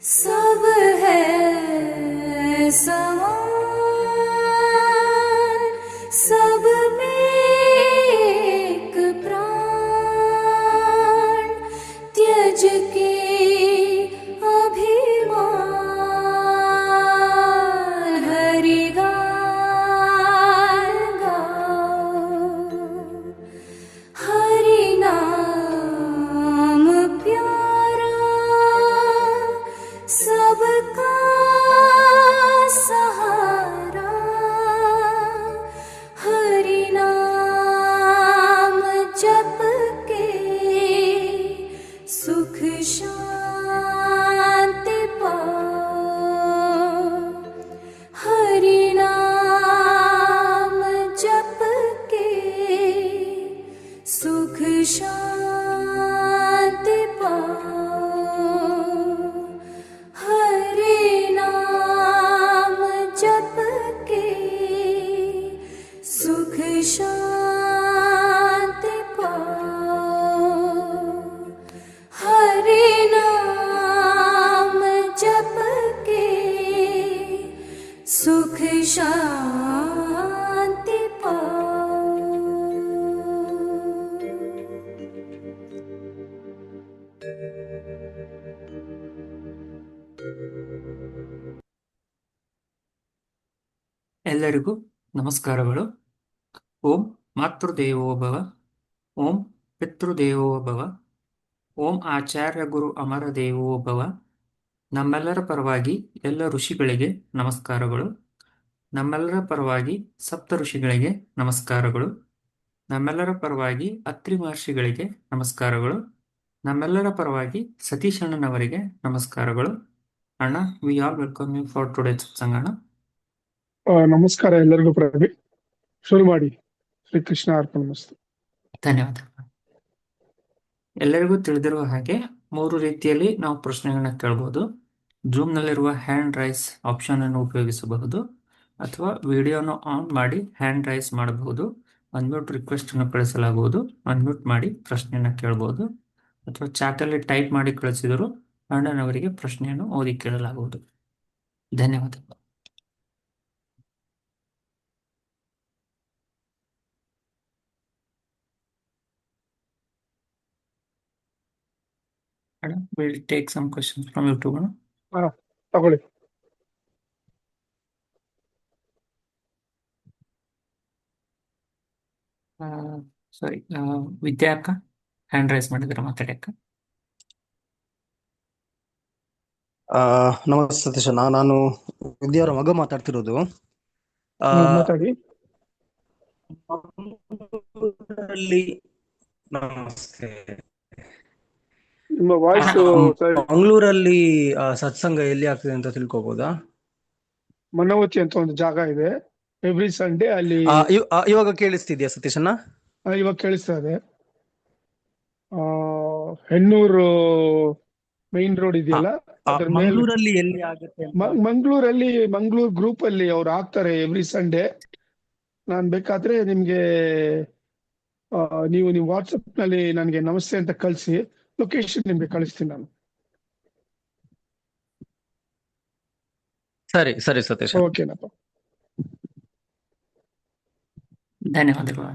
सब है समान, सब में एक प्राण, त्यज के अभिमान, हरि गान गाओ, हरि नाम प्यारा, सबका सहारा, हरि नाम जप के सुख शांति पाओ, हरि नाम जप के सुख शांति पाओ, हरि नाम जप के सुख शांति पाओ, हरि नाम जप के सुख शांति पाओ। ಎಲ್ಲರಿಗೂ ನಮಸ್ಕಾರಗಳು. ಓಂ ಮಾತೃದೇವೋ ಭವ, ಓಂ ಪಿತೃದೇವೋ ಭವ, ಓಂ ಆಚಾರ್ಯ ಗುರು ಅಮರ ದೇವೋ ಭವ. ನಮ್ಮೆಲ್ಲರ ಪರವಾಗಿ ಎಲ್ಲ ಋಷಿಗಳಿಗೆ ನಮಸ್ಕಾರಗಳು. ನಮ್ಮೆಲ್ಲರ ಪರವಾಗಿ ಸಪ್ತ ಋಷಿಗಳಿಗೆ ನಮಸ್ಕಾರಗಳು. ನಮ್ಮೆಲ್ಲರ ಪರವಾಗಿ ಅತ್ರಿ ಮಹರ್ಷಿಗಳಿಗೆ ನಮಸ್ಕಾರಗಳು. ನಮ್ಮೆಲ್ಲರ ಪರವಾಗಿ ಸತೀಶ್ ಅಣ್ಣನವರಿಗೆ ನಮಸ್ಕಾರಗಳು. ಅಣ್ಣ, we all welcome you for today satsang. ಅಣ್ಣ, ನಮಸ್ಕಾರ ಎಲ್ಲರಿಗೂ. ಪ್ರವಿ ಶುರು ಮಾಡಿ. ಶ್ರೀಕೃಷ್ಣ ಅರ್ಪಣಮಸ್ತು. ಧನ್ಯವಾದಗಳು. ಎಲ್ಲರಿಗೂ ತಿಳಿದಿರುವ ಹಾಗೆ 3 ರೀತಿಯಲ್ಲಿ ನಾವು ಪ್ರಶ್ನೆಗಳನ್ನ ಕೇಳಬಹುದು. ಜೂಮ್ನಲ್ಲಿರುವ ಹ್ಯಾಂಡ್ ರೈಸ್ ಆಪ್ಷನ್ ಅನ್ನು ಉಪಯೋಗಿಸಬಹುದು, ಅಥವಾ ವಿಡಿಯೋನ ಆನ್ ಮಾಡಿ ಹ್ಯಾಂಡ್ ರೈಸ್ ಮಾಡಬಹುದು. ಅನ್ಮ್ಯೂಟ್ ರಿಕ್ವೆಸ್ಟ್ ಅನ್ನು ಕಳಿಸಲಾಗುವುದು. ಅನ್ಮ್ಯೂಟ್ ಮಾಡಿ ಪ್ರಶ್ನೆಯನ್ನ ಕೇಳಬಹುದು, ಅಥವಾ ಚಾಟಲ್ಲಿ ಟೈಪ್ ಮಾಡಿ ಕಳಿಸಿದರೂ ಅಣ್ಣನವರಿಗೆ ಪ್ರಶ್ನೆಯನ್ನು ಓದಿ ಕೇಳಲಾಗುವುದು. ಧನ್ಯವಾದಗಳು. We'll take some questions from YouTube. ತಗೊಳ್ಳಿ. ಸಾರಿ, ವಿದ್ಯಾ ಅಕ್ಕ ಹ್ಯಾಂಡ್ ರೈಸ್ ಮಾಡಿದ್ರೆ ಮಾತಾಡಿ ಅಕ್ಕ. ನಮಸ್ತೆ ಸತೀಶ್. ನಾನು ವಿದ್ಯಾವರ ಮಗ ಮಾತಾಡ್ತಿರೋದು. ಮಾತಾಡಿ. ನಮಸ್ತೆ. ನಿಮ್ಮ ವಾಯ್ಸ್ ಮಂಗಳೂರಲ್ಲಿ ಸತ್ಸಂಗ ಎಲ್ಲಿ ಆಗ್ತದೆ ಅಂತ ತಿಳ್ಕೊಬೋದಾ? ಮನವತಿ ಅಂತ ಒಂದು ಜಾಗ ಇದೆ. ಎವ್ರಿ ಸಂಡೇ ಅಲ್ಲಿ. ಇವಾಗ ಕೇಳಿಸ್ತಿದ್ಯಾ ಸತೀಶಣ್ಣ? ಇವಾಗ ಕೇಳಿಸ್ತಾ ಇದೆ. ಹೆಣ್ಣೂರು ಮೈನ್ ರೋಡ್ ಇದೆಯಲ್ಲ, ಮಂಗಳೂರಲ್ಲಿ ಎಲ್ಲಿ ಆಗುತ್ತೆ? ಮಂಗಳೂರು ಗ್ರೂಪ್ ಅಲ್ಲಿ ಅವ್ರು ಹಾಕ್ತಾರೆ ಎವ್ರಿ ಸಂಡೇ. ನಾನ್ ಬೇಕಾದ್ರೆ ನಿಮ್ಗೆ ನೀವು ನಿಮ್ ವಾಟ್ಸಪ್ ನಲ್ಲಿ ನನಗೆ ನಮಸ್ತೆ ಅಂತ ಕಳಿಸಿ, ಲೊಕೇಶನ್ ನಿಮ್ಗೆ ಕಳಿಸ್ತೀನಿ ನಾನು. ಸರಿ ಸರಿ ಸತೀಶ್. ಓಕೆನಪ್ಪ, ಧನ್ಯವಾದಗಳು.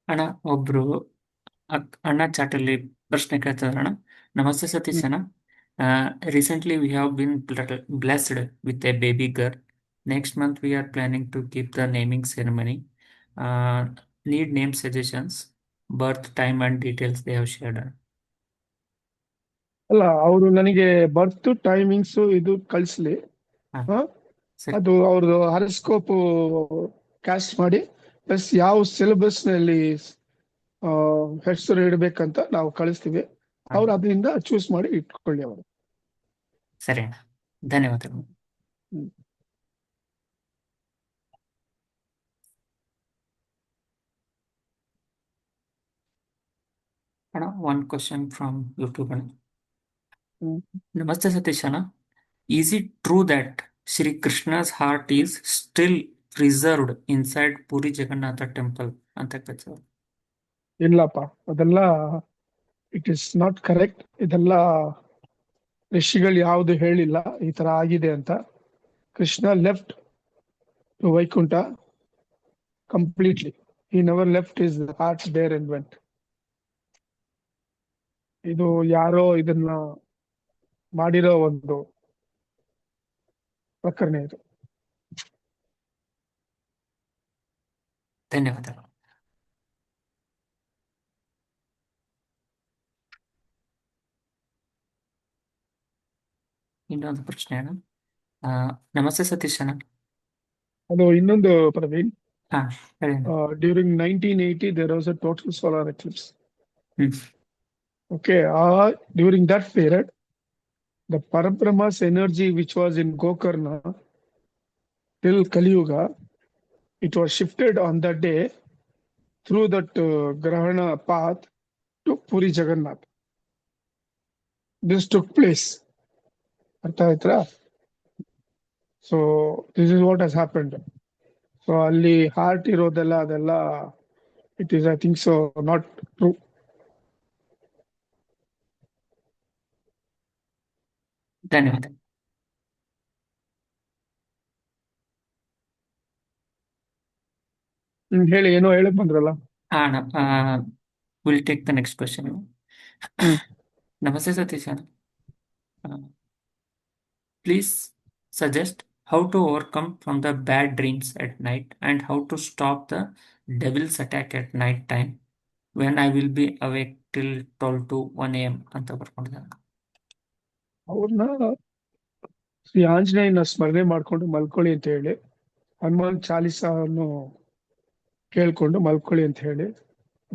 ಅಣ್ಣ, ಒಬ್ರು ಅಣ್ಣ ಚಾಟಲ್ಲಿ ಪ್ರಶ್ನೆ ಕೇಳ್ತಿದಾರೆ. ಅಣ್ಣ, ನಮಸ್ತೆ ಸತೀಶ್ ಅಣ್ಣ. Recently we have been blessed with a baby girl. Next month we are planning to keep the naming ceremony. Need name suggestions, birth time and details they have shared. ಅಲ್ಲ, ಅವರು ನನಗೆ ಬರ್ತ್ ಟೈಮಿಂಗ್ಸ್ ಇದು ಕಳಿಸ್ಲಿ. ಸರಿ. ಅದು ಅವ್ರದ್ದು ಹಾರೋಸ್ಕೋಪ್ ಕ್ಯಾಸ್ಟ್ ಮಾಡಿ, plus ಯಾವ syllabus ನಲ್ಲಿ ಹೆಸರು ಇಡ್ಬೇಕಂತ ನಾವು ಕಳಿಸ್ತೀವಿ. ಅವ್ರು ಅದರಿಂದ ಚೂಸ್ ಮಾಡಿ ಇಟ್ಕೊಳ್ಳಿ ಅವರು. ಸರಿ ಅಣ್ಣ, ಧನ್ಯವಾದಗಳು. ಅಣ್ಣ, one question from YouTube. Namaste Satish Anna. Is it true that Shri Krishna's heart is still preserved inside Puri Jagannatha temple? ಅಂತ ಕೇಳ್ತಾರೆ. ಇಲ್ಲಪ್ಪ, ಅದೆಲ್ಲ ಇಟ್ ಇಸ್ ನಾಟ್ ಕರೆಕ್ಟ್. ಇದೆಲ್ಲ ಋಷಿಗಳು ಯಾವುದು ಹೇಳಿಲ್ಲ ಈ ತರ ಆಗಿದೆ ಅಂತ. Krishna left to Vaikuntha completely. He never left his heart there and went. ಇದು ಯಾರೋ ಇದನ್ನ ಮಾಡಿರೋ ಒಂದು ಪ್ರಕರಣ ಇದು. ಧನ್ಯವಾದಗಳು. ಇನ್ನೊಂದು ಪ್ರಶ್ನೆ ಅಣ್ಣ. ನಮಸ್ತೆ ಸತೀಶ್ ಅಣ್ಣ. ಅದು ಇನ್ನೊಂದು ಪ್ರವೀಣ್. ಹಾ ಹೇಳಿ ಅಣ್ಣ. During 1980 there was a total solar eclipse. Hmm Okay, during that period, the Parabrahma's energy which was in Gokarna till Kali Yuga, it was shifted on that day through that Grahana path to Puri Jagannath. This took place. Artha aitra? So this is what has happened. So ಅಲ್ಲಿ heart ಇರೋದೆಲ್ಲ ಅದೆಲ್ಲ it is, I think so, not true. ಧನ್ಯವಾದ. ಹೇಳಿ, ಏನೋ ಹೇಳಕ್ ಬಂದ್ರಲ್ಲ. ಹಾ ಅಣ್ಣ, will take the next question. ನಮಸ್ತೆ ಸತೀಶ್ ಅಣ್ಣ. Please suggest how to overcome from the bad dreams at night and how to stop the devil's attack at night time when I will be awake till 12 to 1 a.m. ಅಂತ ಬರ್ಕೊಂಡಿದ್ದಾರೆ. ಅವ್ರನ್ನ ಶ್ರೀ ಆಂಜನೇಯನ ಸ್ಮರಣೆ ಮಾಡ್ಕೊಂಡು ಮಲ್ಕೊಳ್ಳಿ ಅಂತ ಹೇಳಿ, ಹನುಮಾನ್ ಚಾಲಿಸವನ್ನು ಕೇಳ್ಕೊಂಡು ಮಲ್ಕೊಳ್ಳಿ ಅಂತ ಹೇಳಿ,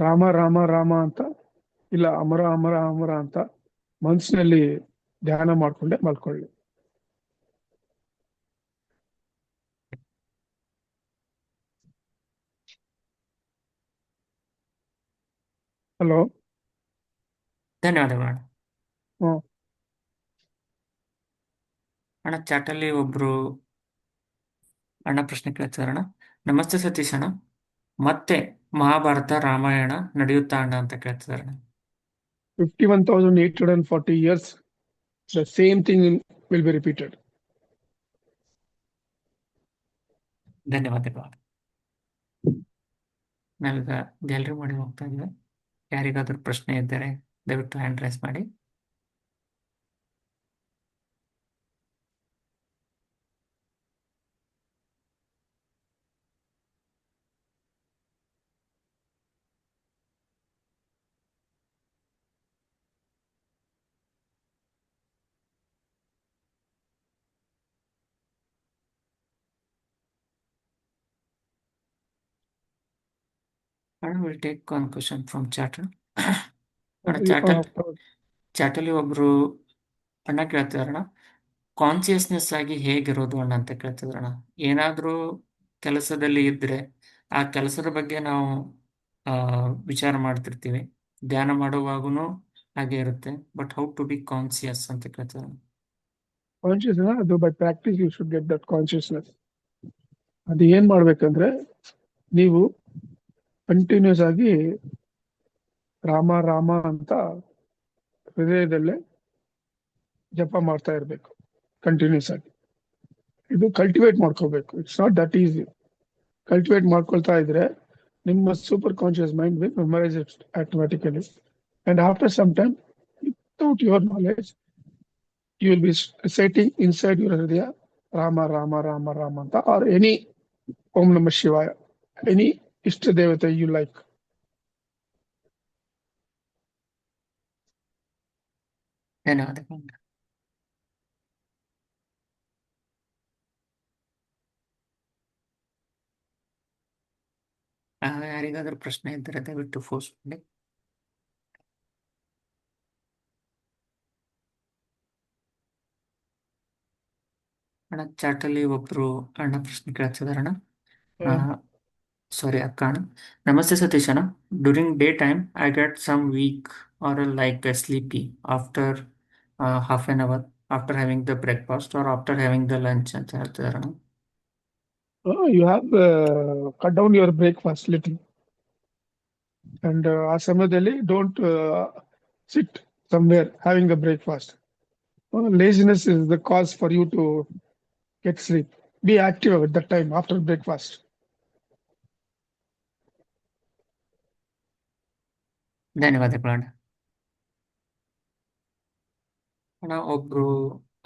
ರಾಮ ರಾಮ ರಾಮ ಅಂತ ಇಲ್ಲ ಅಮರ ಅಮರ ಅಮರ ಅಂತ ಮನಸ್ಸಿನಲ್ಲಿ ಧ್ಯಾನ ಮಾಡ್ಕೊಂಡೆ ಮಲ್ಕೊಳ್ಳಿ. ಹಲೋ. ಧನ್ಯವಾದಗಳು ಅಣ್ಣ. ಹ್ಮ್ ಅಣ್ಣ, ಚಾಟಲ್ಲಿ ಒಬ್ರು ಅಣ್ಣ ಪ್ರಶ್ನೆ ಕೇಳ್ತಿದಾರೆ ಅಣ್ಣ. ನಮಸ್ತೆ ಸತೀಶ್ ಅಣ್ಣ, ಮತ್ತೆ ಮಹಾಭಾರತ ರಾಮಾಯಣ ನಡೆಯುತ್ತಾ ಅಣ್ಣ ಅಂತ ಕೇಳ್ತಿದಾರೆ ಅಣ್ಣ. 51,840 years the same thing will be repeated. ಧನ್ಯವಾದಗಳು. ನಾವೀಗ ಗ್ಯಾಲರಿ ಮಾಡಿ ಹೋಗ್ತಾ ಇದ್ದೀವಿ. ಯಾರಿಗಾದ್ರೂ ಪ್ರಶ್ನೆ ಇದ್ದರೆ ದಯವಿಟ್ಟು ಹ್ಯಾಂಡ್ ರೈಸ್ ಮಾಡಿ. I will take one question from chatter. ಚಾಟಲ್ಲಿ ಒಬ್ರು ಅಣ್ಣ ಕೇಳ್ತಿದಾರಣ, ಕಾನ್ಸಿಯಸ್ನೆಸ್ ಆಗಿ ಹೇಗಿರೋದು ಅಣ್ಣ ಅಂತ ಕೇಳ್ತಿದಾರಣ. ಏನಾದ್ರೂ ಕೆಲಸದಲ್ಲಿ ಇದ್ರೆ ಆ ಕೆಲಸದ ಬಗ್ಗೆ ನಾವು ವಿಚಾರ ಮಾಡ್ತಿರ್ತೀವಿ, ಧ್ಯಾನ ಮಾಡುವಾಗೂ ಹಾಗೆ ಇರುತ್ತೆ, but how to be conscious ಅಂತ ಕೇಳ್ತಿದಾರ. ಕಾನ್ಶಿಯಸ್ನೆಸ್ ಅದು by practice you should get that consciousness. ಅದು ಏನ್ ಮಾಡ್ಬೇಕಂದ್ರೆ, ನೀವು ಕಂಟಿನ್ಯೂಸ್ ಆಗಿ ರಾಮ ರಾಮ ಅಂತ ಹೃದಯದಲ್ಲೇ ಜಪ ಮಾಡ್ತಾ ಇರ್ಬೇಕು ಕಂಟಿನ್ಯೂಸ್ ಆಗಿ. ಇದು ಕಲ್ಟಿವೇಟ್ ಮಾಡ್ಕೋಬೇಕು. It's not that easy. Cultivate ಮಾಡ್ಕೊಳ್ತಾ ಇದ್ರೆ ನಿಮ್ಮ super conscious mind will memorize it automatically, and after some time without your knowledge you will be reciting inside your hridaya Rama Rama Rama Rama anta, or any Om Namah Shivaya, any Ishta Devata you like. ಧನ್ಯವಾದಗಳು. ಯಾರಿಗಾದ್ರೂ ಪ್ರಶ್ನೆ ಇದ್ದರೆ ದಯವಿಟ್ಟು force ಮಾಡಿ. ಅಣ್ಣ, ಚಾಟಲ್ಲಿ ಒಬ್ರು ಅಣ್ಣ ಪ್ರಶ್ನೆ ಕೇಳ್ತಿದಾರಣ್ಣ. ಸಾರಿ ಅಕ್ಕ ಅಣ್ಣ. ನಮಸ್ತೆ ಸತೀಶ್ ಅಣ್ಣ, during day time I get some weak or like sleepy after half an hour after having the breakfast or after having the lunch ಅಂತ ಹೇಳ್ತಿದಾರಣ್ಣ. You have cut down your breakfast little, and ಆ ಸಮಯದಲ್ಲಿ don't sit somewhere having a breakfast. Laziness is the cause for you to get sleep. Be active at that time after breakfast. ಧನ್ಯವಾದಗಳು ಅಣ್ಣ. ಅಣ್ಣ ಒಬ್ರು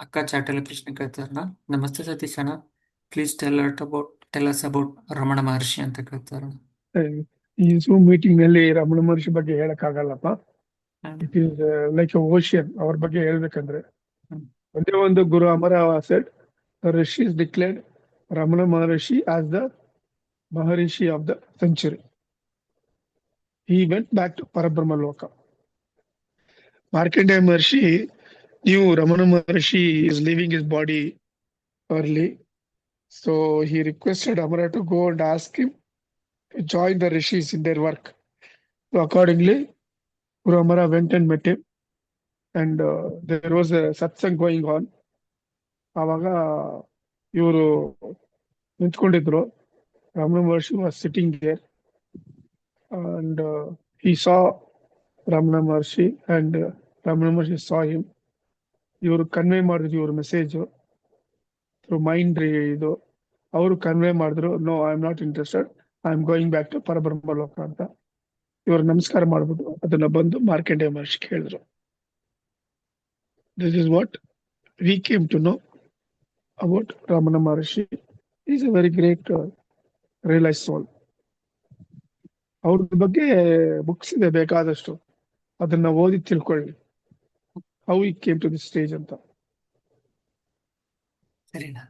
ಅಕ್ಕ ಚಾಟಲ್ಲಿ ಪ್ರಶ್ನೆ ಕೇಳ್ತಾರಣ್ಣ. ನಮಸ್ತೆ ಸತೀಶ್ ಅಣ್ಣ, please tell us about Ramana Maharshi ಅಂತ ಕೇಳ್ತಾರಣ್ಣ. ಈ Zoom ಮೀಟಿಂಗ್ ನಲ್ಲಿ ರಮಣ ಮಹರ್ಷಿ ಬಗ್ಗೆ ಹೇಳಕ್ಕಾಗಲ್ಲಪ್ಪ. It is like a ocean. ಅವ್ರ ಬಗ್ಗೆ ಹೇಳ್ಬೇಕಂದ್ರೆ ಒಂದೇ ಒಂದು ಗುರು ಅಮರ said the rishis declared Ramana Maharshi as the Maharishi of the century. He went back to Parabrahma Loka. Markandeya Maharshi knew Ramana Maharshi is leaving his body early, so he requested Amara to go and ask him to join the rishis in their work. So accordingly, Guru Amara went and met him, and there was a satsang going on. ಆವಾಗ ಇವರು ನಿಂತ್ಕೊಂಡಿದ್ರು. Ramana Maharshi was sitting there, and he saw Ramana Maharshi, and Ramana Maharshi saw him. ಇವರು convey ಮಾಡಿದ್ರು ಇವ್ರ message through mind ಇದು. ಅವರು convey ಮಾಡಿದ್ರು, no I am not interested, I am going back to Parabrahma Loka ಅಂತ. ಇವ್ರು ನಮಸ್ಕಾರ ಮಾಡ್ಬಿಟ್ಟು ಅದನ್ನ ಬಂದು ಮಾರ್ಕಂಡೇಯ ಮಹರ್ಷಿ ಹೇಳಿದ್ರು. This is what we came to know about Ramana Maharshi. Is a very great realise soul. ಅವ್ರ ಬಗ್ಗೆ ಬುಕ್ಸ್ ಇದೆ ಬೇಕಾದಷ್ಟು, ಅದನ್ನ ಓದಿ ತಿಳ್ಕೊಳ್ಳಿ ಹೌ ಈ ಕೇಮ್ ಟು ದಿಸ್ ಸ್ಟೇಜ್ ಅಂತ. ಸರಿನಾ,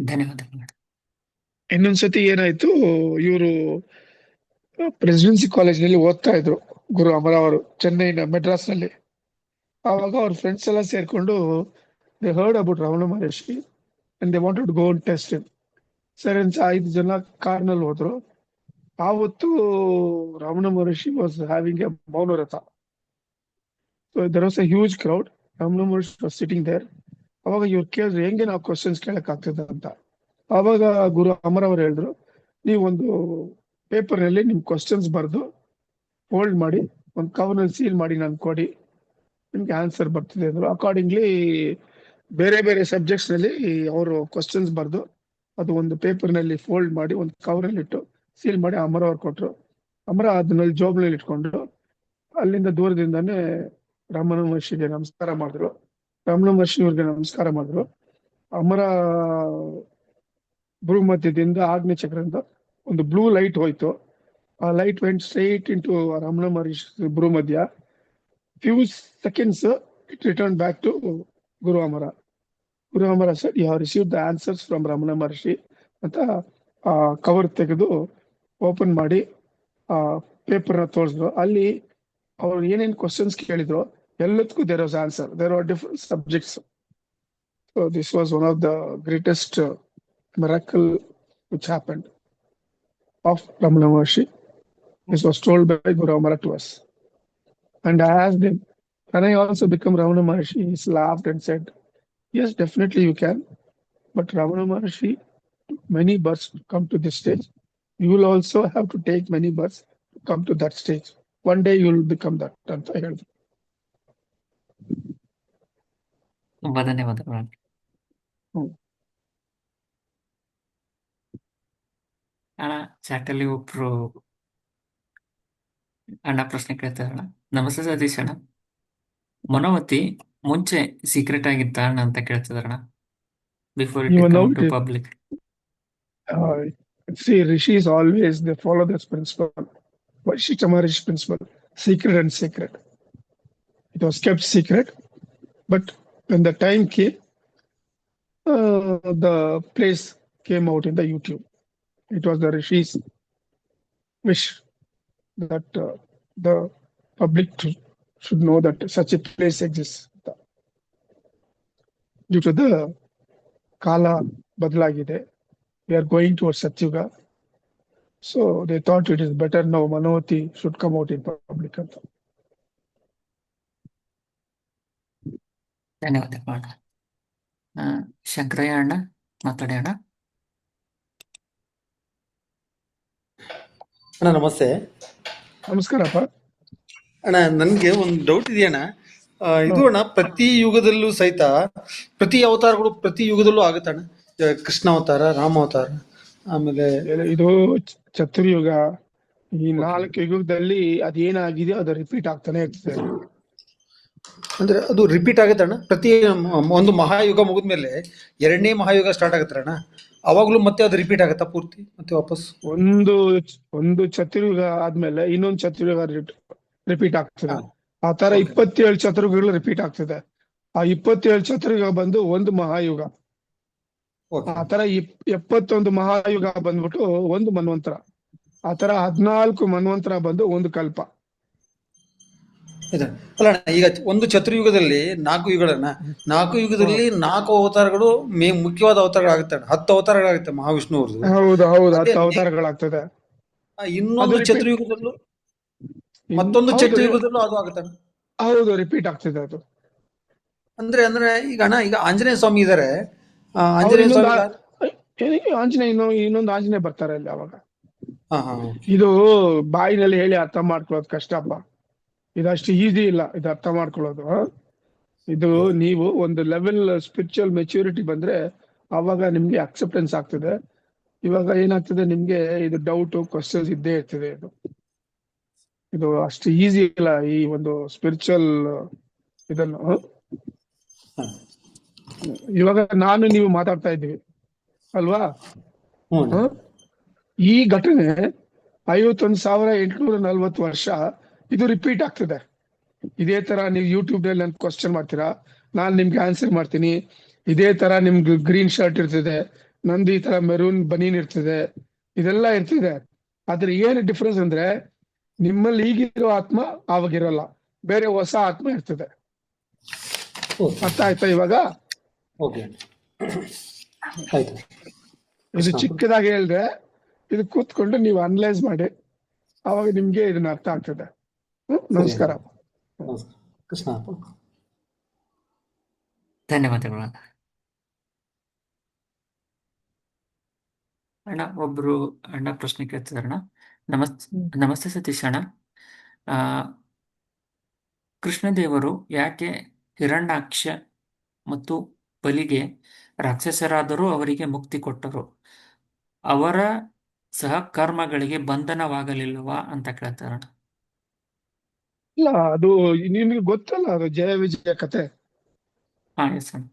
ಧನ್ಯವಾದಗಳು. ಇನ್ನೊಂದ್ಸತಿ ಏನಾಯ್ತು, ಇವರು ಪ್ರೆಸಿಡೆನ್ಸಿ ಕಾಲೇಜ್ನಲ್ಲಿ ಓದ್ತಾ ಇದ್ರು ಗುರು ಅಮರ ಅವರು, ಚೆನ್ನೈನ ಮೆಡ್ರಾಸ್ ನಲ್ಲಿ. ಆವಾಗ ಅವ್ರ ಫ್ರೆಂಡ್ಸ್ ಎಲ್ಲ ಸೇರ್ಕೊಂಡು they heard about Ramana Maharshi and they wanted to go and test him. ಸರಿ ಅಂತ 5 ಜನ ಕಾರ್ನಲ್ಲಿ ಹೋದ್ರು. ಆವತ್ತು Ramana Maharshi was having a ಮೌನರಥ. So there was a huge crowd. Ramana Maharshi was sitting there. ಅವಾಗ ಇವ್ರು ಕೇಳಿದ್ರು ಹೆಂಗೆ ನಾವು ಕ್ವಶನ್ಸ್ ಕೇಳಕ್ ಆಗ್ತದೆ ಅಂತ. ಆವಾಗ ಗುರು ಅಮರ ಅವರು ಹೇಳಿದ್ರು, ನೀವೊಂದು ಪೇಪರ್ ನಲ್ಲಿ ನಿಮ್ ಕ್ವಶನ್ಸ್ ಬರೆದು ಫೋಲ್ಡ್ ಮಾಡಿ ಒಂದು ಕವರ್ನಲ್ಲಿ ಸೀಲ್ ಮಾಡಿ ನನ್ಗೆ ಕೊಡಿ, ನಿಮ್ಗೆ ಆನ್ಸರ್ ಬರ್ತಿದೆ ಅಂದ್ರು. ಅಕಾರ್ಡಿಂಗ್ಲಿ ಬೇರೆ ಬೇರೆ ಸಬ್ಜೆಕ್ಟ್ಸ್ ನಲ್ಲಿ ಅವರು ಕ್ವಶನ್ಸ್ ಬರೆದು ಅದು ಒಂದು ಪೇಪರ್ ನಲ್ಲಿ ಫೋಲ್ಡ್ ಮಾಡಿ ಒಂದು ಕವರ್ನಲ್ಲಿ ಇಟ್ಟು ಸೀಲ್ ಮಾಡಿ ಅಮರ ಅವ್ರು ಕೊಟ್ರು. ಅಮರ ಅದನ್ನಲ್ಲಿ ಜೋಬ್ನಲ್ಲಿ ಇಟ್ಕೊಂಡ್ರು. ಅಲ್ಲಿಂದ ದೂರದಿಂದಾನೇ ರಮಣ ಮಹರ್ಷಿಗೆ ನಮಸ್ಕಾರ ಮಾಡಿದ್ರು. ರಮಣ ಮಹರ್ಷಿ ಅವ್ರಿಗೆ ನಮಸ್ಕಾರ ಮಾಡಿದ್ರು. ಅಮರ ಭ್ರೂಮಧ್ಯದಿಂದ ಆಗ್ನೇಯ ಚಕ್ರದಿಂದ ಒಂದು ಬ್ಲೂ ಲೈಟ್ ಹೋಯ್ತು. ಆ light went straight into Ramana Maharshi ಭ್ರೂಮಧ್ಯ. Few seconds it return back to Guru Amara. Guru Amara sir you have received the answers from Ramana Maharshi ಅಂತ ಆ ಕವರ್ ತೆಗೆದು ಓಪನ್ ಮಾಡಿ ಆ ಪೇಪರ್ ನ ತೋರಿಸಿದ್ರು. ಅಲ್ಲಿ ಅವ್ರು ಏನೇನ್ ಕ್ವಶನ್ಸ್ ಕೇಳಿದ್ರು ಎಲ್ಲದಕ್ಕೂ there was answer. There are different subjects. So this was one of the greatest miracle which happened of Ramana Maharshi. This was told by Guru Amara to us. And I asked him, can I also become Ramana Maharshi? He laughed and said, yes, definitely you can. But Ramana Maharshi took many births to come to this stage. You will also have to take many births to come to that stage. One day you will become that. ಅಂತ ಹೇಳಿದ್ರು. ತುಂಬಾ ಧನ್ಯವಾದಗಳು. ಅಣ್ಣ ಚಾಟಲ್ಲಿ ಒಬ್ರು ಅಣ್ಣ ಪ್ರಶ್ನೆ ಕೇಳ್ತಾರಣ್ಣ. ನಮಸ್ತೆ ಸತೀಶ್ ಅಣ್ಣ, ಮನೋವತಿ ಮುಂಚೆ ಸೀಕ್ರೆಟ್ ಆಗಿತ್ತ ಅಣ್ಣ ಅಂತ ಕೇಳ್ತಿದಾರಣ್ಣ. Before it come to public. See, rishis always they follow this principle. Vashishta Maharishi principle, secret and sacred. It was kept secret, but when the time came, the place came out in the YouTube. It was the rishis' wish that the public should know that such a place exists. Due to the kala badlagide, we are going towards Satyuga. So they thought it is better now Manavati should come out in public. ಧನ್ಯವಾದಗಳು ಅಣ್ಣ. ಶಂಕರಯ್ಯ ಅಣ್ಣ ಮಾತಾಡಿ ಅಣ್ಣ. ಅಣ್ಣ ನಮಸ್ತೆ. ನಮಸ್ಕಾರಪ್ಪ. ಅಣ್ಣ ನನಗೆ ಒಂದು ಡೌಟ್ ಇದೆಯಣ್ಣ. ಇದು ಅಣ್ಣ ಪ್ರತಿ ಯುಗದಲ್ಲೂ ಸಹಿತ ಪ್ರತಿ ಅವತಾರಗಳು ಪ್ರತಿ ಯುಗದಲ್ಲೂ ಆಗುತ್ತಣ್ಣ. ಕೃಷ್ಣ ಅವತಾರ, ರಾಮ ಅವತಾರ, ಆಮೇಲೆ ಇದು ಚತುರ್ಯುಗ, ಈ Okay. 4 ಯುಗದಲ್ಲಿ ಅದೇನಾಗಿದೆಯೋ ಅದು ರಿಪೀಟ್ ಆಗ್ತಾನೆ ಇರ್ತದೆ. ಅಂದ್ರೆ ಅದು ರಿಪೀಟ್ ಆಗುತ್ತಣ್ಣ. ಪ್ರತಿ ಒಂದು ಮಹಾಯುಗ ಮುಗಿದ್ಮೇಲೆ ಎರಡನೇ ಮಹಾಯುಗ ಸ್ಟಾರ್ಟ್ ಆಗುತ್ತಣ್ಣ. ಅವಾಗ್ಲೂ ಮತ್ತೆ ಅದು ರಿಪೀಟ್ ಆಗುತ್ತಾ ಪೂರ್ತಿ ಮತ್ತೆ ವಾಪಸ್? ಒಂದು ಚತುರ್ಯುಗ ಆದ್ಮೇಲೆ ಇನ್ನೊಂದು ಚತುರ್ಯುಗ ರಿಪೀಟ್ ಆಗ್ತದೆ. ಹಾ. ಆ ತರ Okay. 27 ಚತುರ್ಯುಗಗಳು ರಿಪೀಟ್ ಆಗ್ತದೆ. ಆ 27 ಚತುರ್ಯುಗ ಬಂದು ಒಂದು ಮಹಾಯುಗ. ಓಕೆ. ಆ ತರ 71 ಮಹಾಯುಗ ಬಂದ್ಬಿಟ್ಟು ಒಂದು ಮನ್ವಂತರ. ಆ ತರ 14 ಮನ್ವಂತರ ಬಂದು ಒಂದು ಕಲ್ಪ. ಇದೆ. ಅಲ್ಲ ಅಣ್ಣ, ಈಗ ಒಂದು ಚತುರ್ಯುಗದಲ್ಲಿ 4 ಯುಗಗಳನ್ನ, 4 ಯುಗದಲ್ಲಿ 4 ಅವತಾರಗಳು ಮುಖ್ಯವಾದ ಅವತಾರಗಳಾಗುತ್ತೆ ಅಣ್ಣ. 10 ಅವತಾರಗಳಾಗುತ್ತೆ ಮಹಾವಿಷ್ಣು ಅವ್ರದ್ದು. ಹೌದು ಅದೇ 10 ಅವತಾರಗಳಾಗ್ತದೆ. ಇನ್ನೊಂದು ಅದು repeat- ಚತುರ್ಯುಗದಲ್ಲೂ ಮತ್ತೊಂದು ಹೌದು, ಚತುರ್ಯುಗದಲ್ಲೂ ಅದು ಆಗುತ್ತೆ ಅಣ್ಣ. ಹೌದು ರಿಪೀಟ್ ಆಗ್ತದೆ ಅದು. ಅಂದ್ರೆ ಅಂದ್ರೆ ಈಗ ಅಣ್ಣ, ಈಗ ಆಂಜನೇಯ ಸ್ವಾಮಿ ಇದಾರೆ. ಅವ್ರು ಆಂಜನೇಯ ಇನ್ನೊಂದು ಸ್ವಾಮಿ ಆಂಜನೇಯ ಇನ್ನೊಂದು ಆಂಜನೇಯ ಬರ್ತಾರೆ ಅಲ್ಲಿ ಅವಾಗ. ಹಾ ಹಾ ಇದು ಬಾಯಿನಲ್ಲಿ ಹೇಳಿ ಅರ್ಥ ಮಾಡ್ಕೊಳ್ಳೋದು ಕಷ್ಟಪ್ಪ. ಇದಷ್ಟು ಈಸಿ ಇಲ್ಲ ಇದು ಅರ್ಥ ಮಾಡ್ಕೊಳ್ಳೋದು. ಇದು ನೀವು ಒಂದು ಲೆವೆಲ್ ಸ್ಪಿರಿಚುವಲ್ ಮೆಚ್ಯೂರಿಟಿ ಬಂದ್ರೆ ಅವಾಗ ನಿಮ್ಗೆ ಅಕ್ಸೆಪ್ಟೆನ್ಸ್ ಆಗ್ತದೆ. ಇವಾಗ ಏನಾಗ್ತದೆ ನಿಮ್ಗೆ ಇದು ಡೌಟ್ ಕ್ವಶನ್ಸ್ ಇದ್ದೇ ಇರ್ತದೆ. ಇದು ಅಷ್ಟು ಈಸಿ ಇಲ್ಲ ಈ ಒಂದು ಸ್ಪಿರಿಚುವಲ್ ಇದನ್ನು. ಹಾ. ಇವಾಗ ನಾನು ನೀವು ಮಾತಾಡ್ತಾ ಇದ್ದೀವಿ ಅಲ್ವಾ? ಹ್ಞೂ ಅಣ್ಣ. ಈ ಘಟನೆ 51,840 ವರ್ಷ ಇದು ರಿಪೀಟ್ ಆಗ್ತದೆ. ಇದೇ ತರ ನೀವು ಯೂಟ್ಯೂಬ್ ನಲ್ಲಿ ನನ್ ಕ್ವಶನ್ ಮಾಡ್ತೀರಾ, ನಾನ್ ನಿಮ್ಗೆ ಆನ್ಸರ್ ಮಾಡ್ತೀನಿ. ಇದೇ ತರ ನಿಮ್ಗೆ ಗ್ರೀನ್ ಶರ್ಟ್ ಇರ್ತದೆ, ನಂದು ಈ ತರ ಮೆರೂನ್ ಬನೀನ್ ಇರ್ತದೆ, ಇದೆಲ್ಲ ಇರ್ತದೆ. ಆದ್ರೆ ಏನು ಡಿಫ್ರೆನ್ಸ್ ಅಂದ್ರೆ ನಿಮ್ಮಲ್ಲಿ ಈಗಿರೋ ಆತ್ಮ ಆವಾಗಿರಲ್ಲ, ಬೇರೆ ಹೊಸ ಆತ್ಮ ಇರ್ತದೆ. ಓಕೆ. ಅರ್ಥ ಆಯ್ತಾ ಇವಾಗ? ಓಕೆ ಆಯ್ತು. ಇದು ಚಿಕ್ಕದಾಗಿ ಹೇಳಿದ್ರೆ ಇದು ಕೂತ್ಕೊಂಡು ನೀವು ಅನಲೈಸ್ ಮಾಡಿ, ಅವಾಗ ನಿಮ್ಗೆ ಇದನ್ನ ಅರ್ಥ ಆಗ್ತದೆ. ನಮಸ್ಕಾರ. ನಮಸ್ಕಾರ. ಕೃಷ್ಣ ಅರ್ಪಣ. ಧನ್ಯವಾದಗಳು ಅಣ್ಣ. ಅಣ್ಣ ಒಬ್ರು ಅಣ್ಣ ಪ್ರಶ್ನೆ ಕೇಳ್ತಿದಾರಣ್ಣ. ನಮಸ್ತೆ ಸತೀಶ್ ಅಣ್ಣ. ಆ, ಕೃಷ್ಣದೇವರು ಯಾಕೆ ಹಿರಣ್ಯಾಕ್ಷ ಮತ್ತು ಬಲಿಗೆ ರಾಕ್ಷಸರಾದರೂ ಅವರಿಗೆ ಮುಕ್ತಿ ಕೊಟ್ಟರು? ಅವರ ಸಹಕರ್ಮಗಳಿಗೆ ಬಂಧನವಾಗಲಿಲ್ಲವಾ ಅಂತ ಕೇಳ್ತಾರಣ್ಣ. ಇಲ್ಲ, ಅದು ನಿಮ್ಗೆ ಗೊತ್ತಲ್ಲ, ಅದು ಜಯ ವಿಜಯ ಕತೆ. ಹಾ ಎಸ್ ಅಣ್ಣ.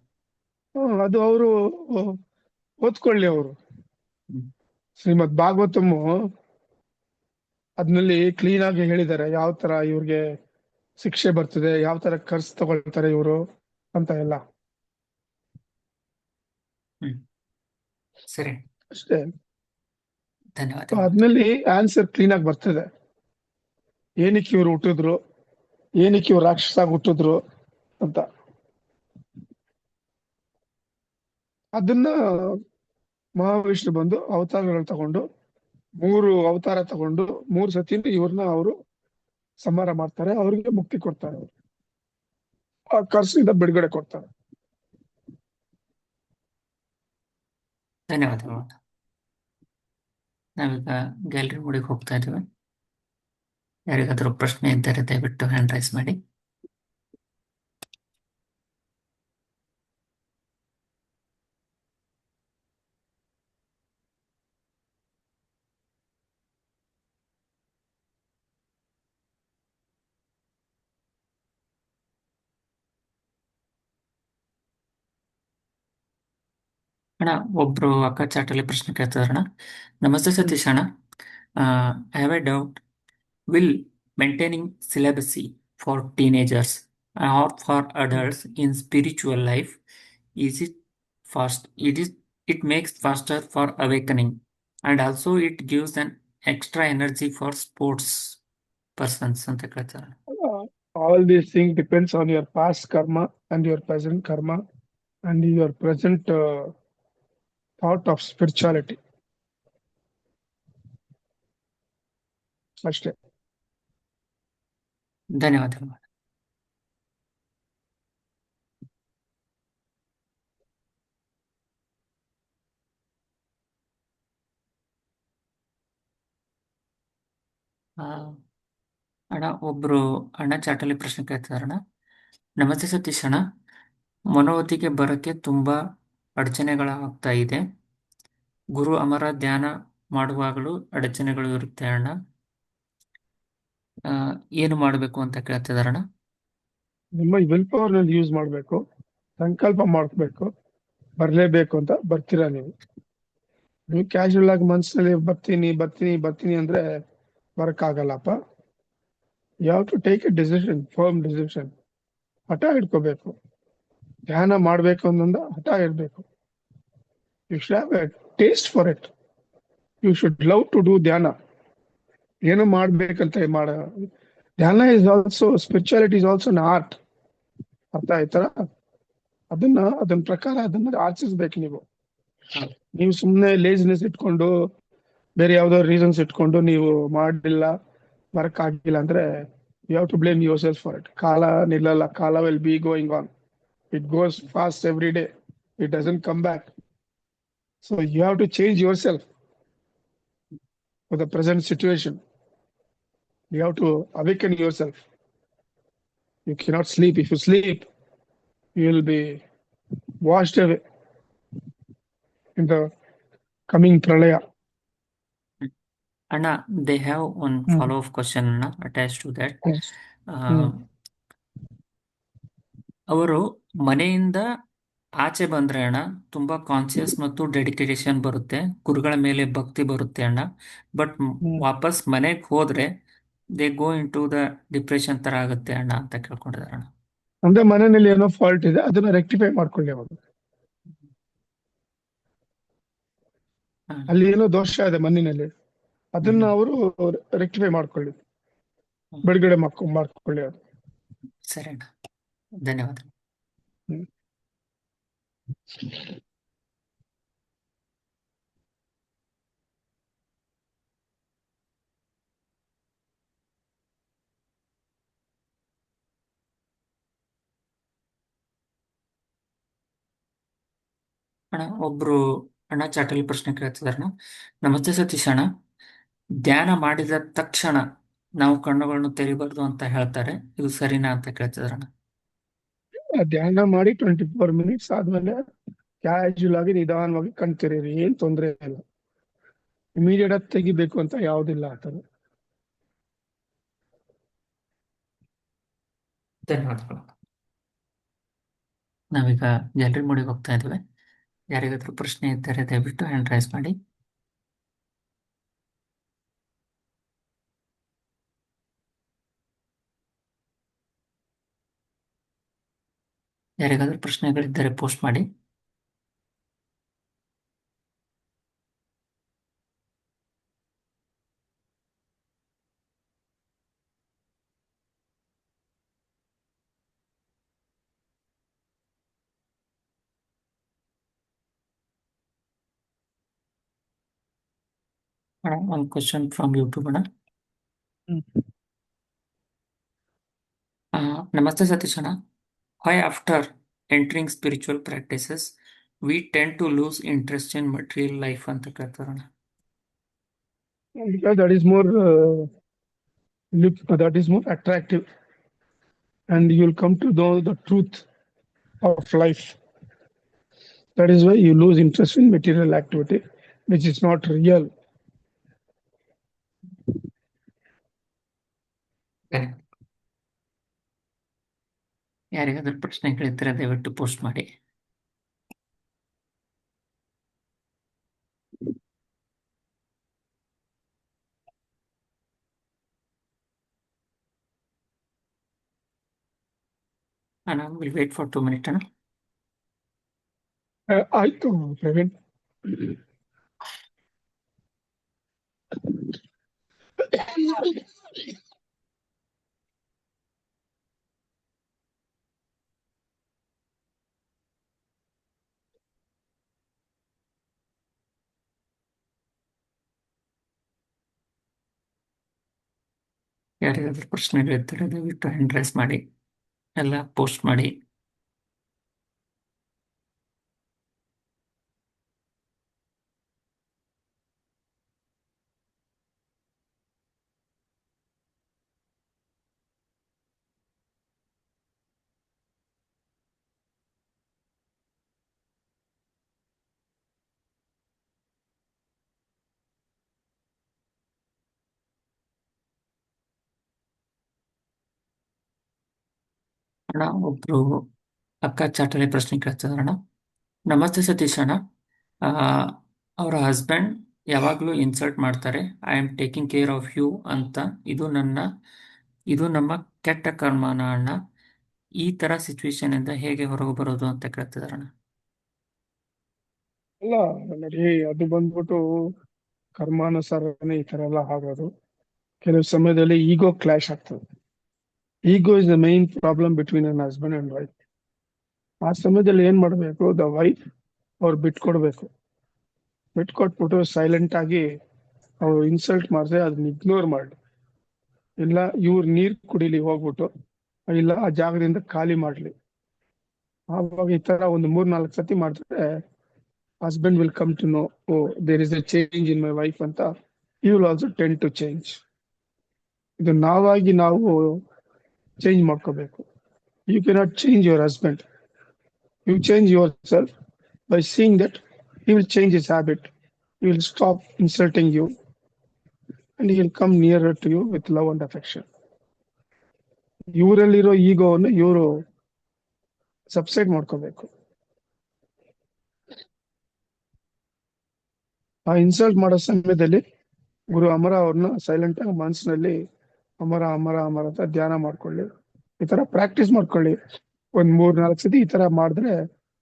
ಅದು ಅವರು ಓದ್ಕೊಳ್ಳಿ. ಅವರು ಹ್ಮ್. ಶ್ರೀಮದ್ ಭಾಗವತಮ್ ಅದ್ನಲ್ಲಿ ಕ್ಲೀನ್ ಆಗಿ ಹೇಳಿದ್ದಾರೆ ಯಾವ ತರ ಇವ್ರಿಗೆ ಶಿಕ್ಷೆ ಬರ್ತದೆ, ಯಾವ ತರ ಖರ್ಚು ತಗೊಳ್ತಾರೆ ಇವರು ಅಂತ ಎಲ್ಲ. ಸರಿ, ಅಷ್ಟೇ. ಧನ್ಯವಾದ. ಅದ್ನಲ್ಲಿ ಆನ್ಸರ್ ಕ್ಲೀನ್ ಆಗಿ ಬರ್ತದೆ. ಏನಕ್ಕೆ ಇವ್ರು ಹುಟ್ಟಿದ್ರು, ಏನಕ್ಕೆ ಇವ್ರು ರಾಕ್ಷಸಾಗಿ ಹುಟ್ಟಿದ್ರು ಅಂತ. ಅದನ್ನ ಮಹಾವಿಷ್ಣು ಬಂದು ಅವತಾರಗಳು ತಗೊಂಡು 3 ಅವತಾರ ತಗೊಂಡು 3 ಸತಿ ಇವ್ರನ್ನ ಅವರು ಸಂಹಾರ ಮಾಡ್ತಾರೆ. ಅವ್ರಿಗೆ ಮುಕ್ತಿ ಕೊಡ್ತಾರೆ. ಅವರು ಆ ಕರ್ಸಿಂದ ಬಿಡುಗಡೆ ಕೊಡ್ತಾರೆ. ಧನ್ಯವಾದಗಳು. ನಾವೀಗ ಗ್ಯಾಲರಿ ಮೋಡಿಗೆ ಹೋಗ್ತಾ ಇದ್ದೀವಿ. ಯಾರಿಗಾದರೂ ಪ್ರಶ್ನೆ ಇದ್ದರೆ ದಯವಿಟ್ಟು ಹ್ಯಾಂಡ್ ರೈಸ್ ಮಾಡಿ. ಅಣ್ಣ ಒಬ್ರು ಅಕ್ಕ ಚಾಟಲ್ಲಿ ಪ್ರಶ್ನೆ ಕೇಳ್ತಿದಾರಣ್ಣ. ನಮಸ್ತೆ ಸತೀಶ್ ಅಣ್ಣ. I have A doubt. Will maintaining celibacy for teenagers or for adults in spiritual life, is it fast? It makes faster for awakening, and also it gives an extra energy for sports persons ಅಂತ ಕೇಳ್ತಾರೆ. All these things depends on your past karma and your present karma and your present thought of spirituality. ಅಷ್ಟೇ. ಧನ್ಯವಾದಗಳು. ಅಣ್ಣ ಒಬ್ರು ಅಣ್ಣ ಚಾಟಲ್ಲಿ ಪ್ರಶ್ನೆ ಕೇಳ್ತಿದಾರಣ್ಣ. ನಮಸ್ತೆ ಸತೀಶ್ ಅಣ್ಣ. ಮನೋವತಿಗೆ ಬರಕ್ಕೆ ತುಂಬಾ ಅಡಚಣೆಗಳಾಗ್ತಾ ಇದೆ. ಗುರು ಅಮರ ಧ್ಯಾನ ಮಾಡುವಾಗಲೂ ಅಡಚಣೆಗಳು ಇರುತ್ತೆ ಅಣ್ಣ. ಆ, ಏನು ಮಾಡಬೇಕು ಅಂತ ಕೇಳ್ತಿದಾರಣ್ಣ. ನಿಮ್ಮ ವಿಲ್ ಪವರ್ ನಲ್ಲಿ ಯೂಸ್ ಮಾಡಬೇಕು, ಸಂಕಲ್ಪ ಮಾಡ್ಬೇಕು, ಬರ್ಲೇಬೇಕು ಅಂತ ಬರ್ತೀರಾ ನೀವು. ನೀವು ಕ್ಯಾಶುವಲ್ ಆಗಿ ಮನ್ಸಿನಲ್ಲಿ ಬರ್ತೀನಿ ಬರ್ತೀನಿ ಬರ್ತೀನಿ ಅಂದ್ರೆ ಬರಕ್ಕಾಗಲ್ಲಪ್ಪ. You have to take a decision, firm decision. ಹಠ ಇಟ್ಕೋಬೇಕು. ಧ್ಯಾನ ಮಾಡ್ಬೇಕು ಅನ್ನೊಂದು ಹಠ ಇರ್ಬೇಕು. You should have a taste for it. You should love to do dhyana. ಏನು ಮಾಡ್ಬೇಕಂತ dhyana is also, spirituality is also an art. ಅರ್ಥ ಆಯ್ತಾ? ಅದನ್ನ ಪ್ರಕಾರ ಅದನ್ನ ಆಚರಿಸ್ಬೇಕು ನೀವು. ನೀವು ಸುಮ್ಮನೆ ಲೇಜಿನೆಸ್ ಇಟ್ಕೊಂಡು ಬೇರೆ ಯಾವ್ದೋ ರೀಸನ್ಸ್ ಇಟ್ಕೊಂಡು ನೀವು ಮಾಡಿಲ್ಲ, ಆಗಿಲ್ಲ ಅಂದ್ರೆ you have to blame yourself for it. ಕಾಲ ನಿಲ್ಲಲ್ಲ. Kala will be going on. It goes fast every day. It doesn't come back. So you have to change yourself for the present situation. You have to awaken yourself. You cannot sleep. If you sleep, you will be washed away in the coming pralaya. ಅಣ್ಣ, they have one follow up question ಅಣ್ಣ attach to that. ಅವರು ಮನೆಯಿಂದ ಆಚೆ ಬಂದ್ರೆ ಅಣ್ಣ ತುಂಬಾ conscious ಮತ್ತು dedication ಬರುತ್ತೆ, ಗುರುಗಳ ಮೇಲೆ ಭಕ್ತಿ ಬರುತ್ತೆ ಅಣ್ಣ. ಬಟ್ ವಾಪಸ್ ಮನೆಗೆ ಹೋದ್ರೆ they go into the depression ತರ ಆಗುತ್ತೆ ಅಣ್ಣ ಅಂತ ಕೇಳ್ಕೊಂಡಿದಾರೆ ಅಣ್ಣ. ಅಂದ್ರೆ ಮನೆಯಲ್ಲಿ ಏನೋ ಫಾಲ್ಟ್ ಇದೆ, ಅದನ್ನ ರೆಕ್ಟಿಫೈ ಮಾಡ್ಕೊಳ್ಳಿ ಅವಾಗ. ಅಲ್ಲಿ ಏನೋ ದೋಷ ಇದೆ ಮಣ್ಣಿನಲ್ಲಿ, ಅದನ್ನ ಅವರು ರೆಕ್ಟಿಫೈ ಮಾಡ್ಕೊಳ್ಳಿ, ಬಿಡುಗಡೆ ಮಾಡ್ಕೊಳ್ಳಿ ಅದು. ಸರಿ ಅಣ್ಣ, ಧನ್ಯವಾದ. ಅಣ್ಣ, ಒಬ್ರು ಅಣ್ಣ ಚಾಟಲಿ ಪ್ರಶ್ನೆ ಕೇಳ್ತಿದಾರಣ್ಣ. ನಮಸ್ತೆ ಸತೀಶ್ ಅಣ್ಣ, ಧ್ಯಾನ ಮಾಡಿದ ತಕ್ಷಣ ನಾವು ಕಣ್ಣುಗಳನ್ನು ತೆರಿಬಾರ್ದು ಅಂತ ಹೇಳ್ತಾರೆ, ಇದು ಸರಿನಾ ಅಂತ ಕೇಳ್ತಿದಾರಣ್ಣ. ಧ್ಯಾನ ಮಾಡಿ 24 ಮಿನಿಟ್ಸ್ ಆದ್ಮೇಲೆ ಕ್ಯಾಶುಯಲ್ ಆಗಿ ನಿಧಾನವಾಗಿ ಕಣ್ತೆರೀರಿ, ಏನ್ ತೊಂದರೆ ಇಲ್ಲ. ಇಮಿಡಿಯೇಟ್ ಆಗಿ ತೆಗಿಬೇಕು ಅಂತ ಯಾವ್ದಿಲ್ಲ ಆತರ. ಧನ್ಯವಾದಗಳು. ನಾವೀಗ ಗ್ಯಾಲರಿ ಮೋಡಿಗೆ ಹೋಗ್ತಾ ಇದ್ದೇವೆ. ಯಾರಿಗಾದ್ರೂ ಪ್ರಶ್ನೆ ಇದ್ದರೆ ದಯವಿಟ್ಟು ಹ್ಯಾಂಡ್ ರೈಸ್ ಮಾಡಿ. ಯಾರಿಗಾದ್ರೂ ಪ್ರಶ್ನೆಗಳಿದ್ದರೆ ಪೋಸ್ಟ್ ಮಾಡಿ. One question from YouTube. Namaste Satishana. Why after entering spiritual practices we tend to lose interest in material life ಅಂತ ಕೇಳ್ತಾರಣ್ಣ. Because that is more attractive, and you'll come to know the truth of life. That is why you lose interest in material activity, which is not real. ಯಾರಿಗಾದ್ರೂ ಪ್ರಶ್ನೆಗಳಿದ್ದರೆ ದಯವಿಟ್ಟು post ಮಾಡಿ. ಅಣ್ಣ, will wait for 2 minutes ಅಣ್ಣ. ಆಯ್ತು ಪ್ರವೀಣ್. ಯಾರಿಗಾದ್ರೂ ಪ್ರಶ್ನೆಗಳಿದ್ದರೆ ದಯವಿಟ್ಟು hand raise ಮಾಡಿ, ಎಲ್ಲ ಪೋಸ್ಟ್ ಮಾಡಿ. ಅಣ್ಣ ಒಬ್ರು ಅಕ್ಕ ಚಾಟಲಿ ಪ್ರಶ್ನೆ ಕೇಳ್ತಿದಾರಣ. ನಮಸ್ತೆ ಸತೀಶ್ ಅಣ್ಣ. ಆ, ಅವರ ಹಸ್ಬೆಂಡ್ ಯಾವಾಗಲೂ ಇನ್ಸಲ್ಟ್ ಮಾಡ್ತಾರೆ, I am taking care of you ಅಂತ. ಇದು ನಮ್ಮ ಕೆಟ್ಟ ಕರ್ಮನ ಅಣ್ಣ. ಈ ತರ ಸಿಚುವೇಶನ್ ಇಂದ ಹೇಗೆ ಹೊರಗೆ ಬರೋದು ಅಂತ ಕೇಳ್ತಿದಾರಣ. ಅಲ್ಲ ನೋಡಿ, ಅದು ಬಂದ್ಬಿಟ್ಟು ಕರ್ಮಾನುಸಾರನೇ ಈ ತರ ಎಲ್ಲ ಆಗೋದು. ಕೆಲವು ಸಮಯದಲ್ಲಿ ಈಗೋ ಕ್ಲಾಶ್ ಆಗ್ತದೆ. ಈಗೋ is the main problem between an husband and wife. ಆ ಸಮಯದಲ್ಲಿ ಏನ್ ಮಾಡ್ಬೇಕು, ದ ವೈಫ್ ಅವ್ರು ಬಿಟ್ಕೊಡ್ಬೇಕು. ಬಿಟ್ಕೊಟ್ಬಿಟ್ಟು ಸೈಲೆಂಟ್ ಆಗಿ ಅವ್ರು ಇನ್ಸಲ್ಟ್ ಮಾಡಿದ್ರೆ ಅದನ್ನ ಇಗ್ನೋರ್ ಮಾಡಿ, ಇಲ್ಲ ಇವ್ರು ನೀರ್ ಕುಡಿಲಿ ಹೋಗ್ಬಿಟ್ಟು, ಇಲ್ಲ ಆ ಜಾಗದಿಂದ ಖಾಲಿ ಮಾಡ್ಲಿ. ಆವಾಗ ಈ ತರ ಒಂದು 3-4 ಸತಿ ಮಾಡಿದ್ರೆ husband will come to know, oh, there is a change in my wife ಅಂತ. he will also tend to change. ಇದು ನಾವಾಗಿ ನಾವು ಚೇಂಜ್ ಮಾಡ್ಕೋಬೇಕು. You cannot change your husband. You change yourself by seeing that he will change his habit. He will stop insulting you and he will come nearer to you with love and affection. ಇವರಲ್ಲಿರೋ ಈಗೋವನ್ನು ಇವರು subside ಮಾಡ್ಕೋಬೇಕು. ಆ insult ಮಾಡೋ ಸಮಯದಲ್ಲಿ ಗುರು ಅಮರ ಅವ್ರನ್ನ silent ಆಗಿ ಮನಸ್ಸಿನಲ್ಲಿ ಅಮರ ಅಮರ ಅಮರ ಅಂತ ಧ್ಯಾನ ಮಾಡ್ಕೊಳ್ಳಿ. ಈ ತರ ಪ್ರಾಕ್ಟೀಸ್ ಮಾಡ್ಕೊಳ್ಳಿ. ಒಂದ್ 3-4 ಸತಿ ಈ ತರ ಮಾಡಿದ್ರೆ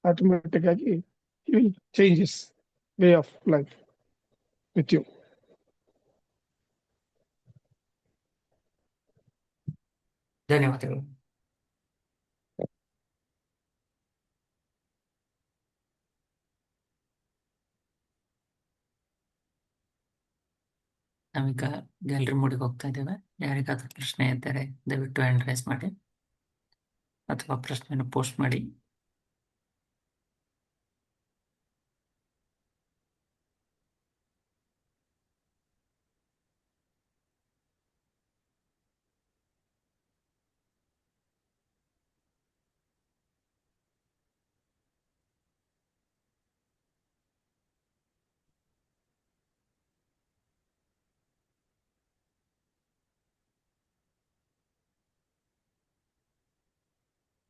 ಆಟೋಮೆಟಿಕ್ ಆಗಿ changes way of life with you. ಧನ್ಯವಾದಗಳು. ನಾವೀಗ ಗ್ಯಾಲರಿ ಮೋಡಿಗೆ ಹೋಗ್ತಾ ಇದ್ದೇವೆ. ಯಾರಿಗಾದ್ರೂ ಪ್ರಶ್ನೆ ಇದ್ದರೆ ದಯವಿಟ್ಟು ಹ್ಯಾಂಡ್ ರೈಸ್ ಮಾಡಿ ಅಥವಾ ಪ್ರಶ್ನೆಯನ್ನು ಪೋಸ್ಟ್ ಮಾಡಿ.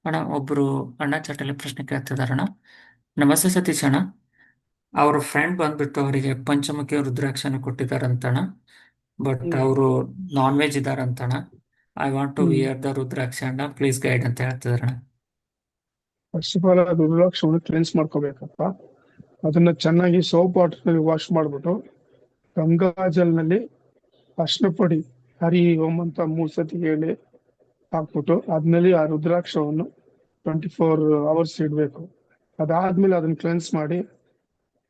ಅಣ್ಣ ಒಬ್ರು ಅಣ್ಣ ಚಾಟಲಿ ಪ್ರಶ್ನೆ ಕೇಳ್ತಿದಾರಣ್ಣ. ನಮಸ್ತೆ ಸತೀಶ್ ಅಣ್ಣ. ಅವ್ರ ಫ್ರೆಂಡ್ ಬಂದ್ಬಿಟ್ಟು ಅವರಿಗೆ ಪಂಚಮುಖಿ ರುದ್ರಾಕ್ಷನ ಕೊಟ್ಟಿದಾರಂತಣ. ಬಟ್ ಅವರು ನಾನ್ ವೆಜ್ ಇದಾರಂತಣ. I want to wear the rudraksha ಅಣ್ಣ, ಪ್ಲೀಸ್ ಗೈಡ್ ಅಂತ ಹೇಳ್ತಿದಾರಣ್ಣ. ಫಸ್ಟ್ ಆಫ್ ಆಲ್ ಅದು ರುದ್ರಾಕ್ಷವನ್ನು ಕ್ಲೆನ್ಸ್ ಮಾಡ್ಕೋಬೇಕಪ್ಪ. ಅದನ್ನ ಚೆನ್ನಾಗಿ ಸೋಪ್ ವಾಟರ್ ನಲ್ಲಿ ವಾಶ್ ಮಾಡ್ಬಿಟ್ಟು ಗಂಗಾಜಲ್ ನಲ್ಲಿ ಅರ್ಶಿನ ಪುಡಿ ಹರಿ ಓಂ ಅಂತ 3 ಸತಿ ಹೇಳಿ ಹಾಕ್ಬಿಟ್ಟು ಅದ್ನಲ್ಲಿ ಆ ರುದ್ರಾಕ್ಷವನ್ನು 24 hours ಇಡ್ಬೇಕು. ಅದಾದ್ಮೇಲೆ ಅದನ್ನ ಕ್ಲೆನ್ಸ್ ಮಾಡಿ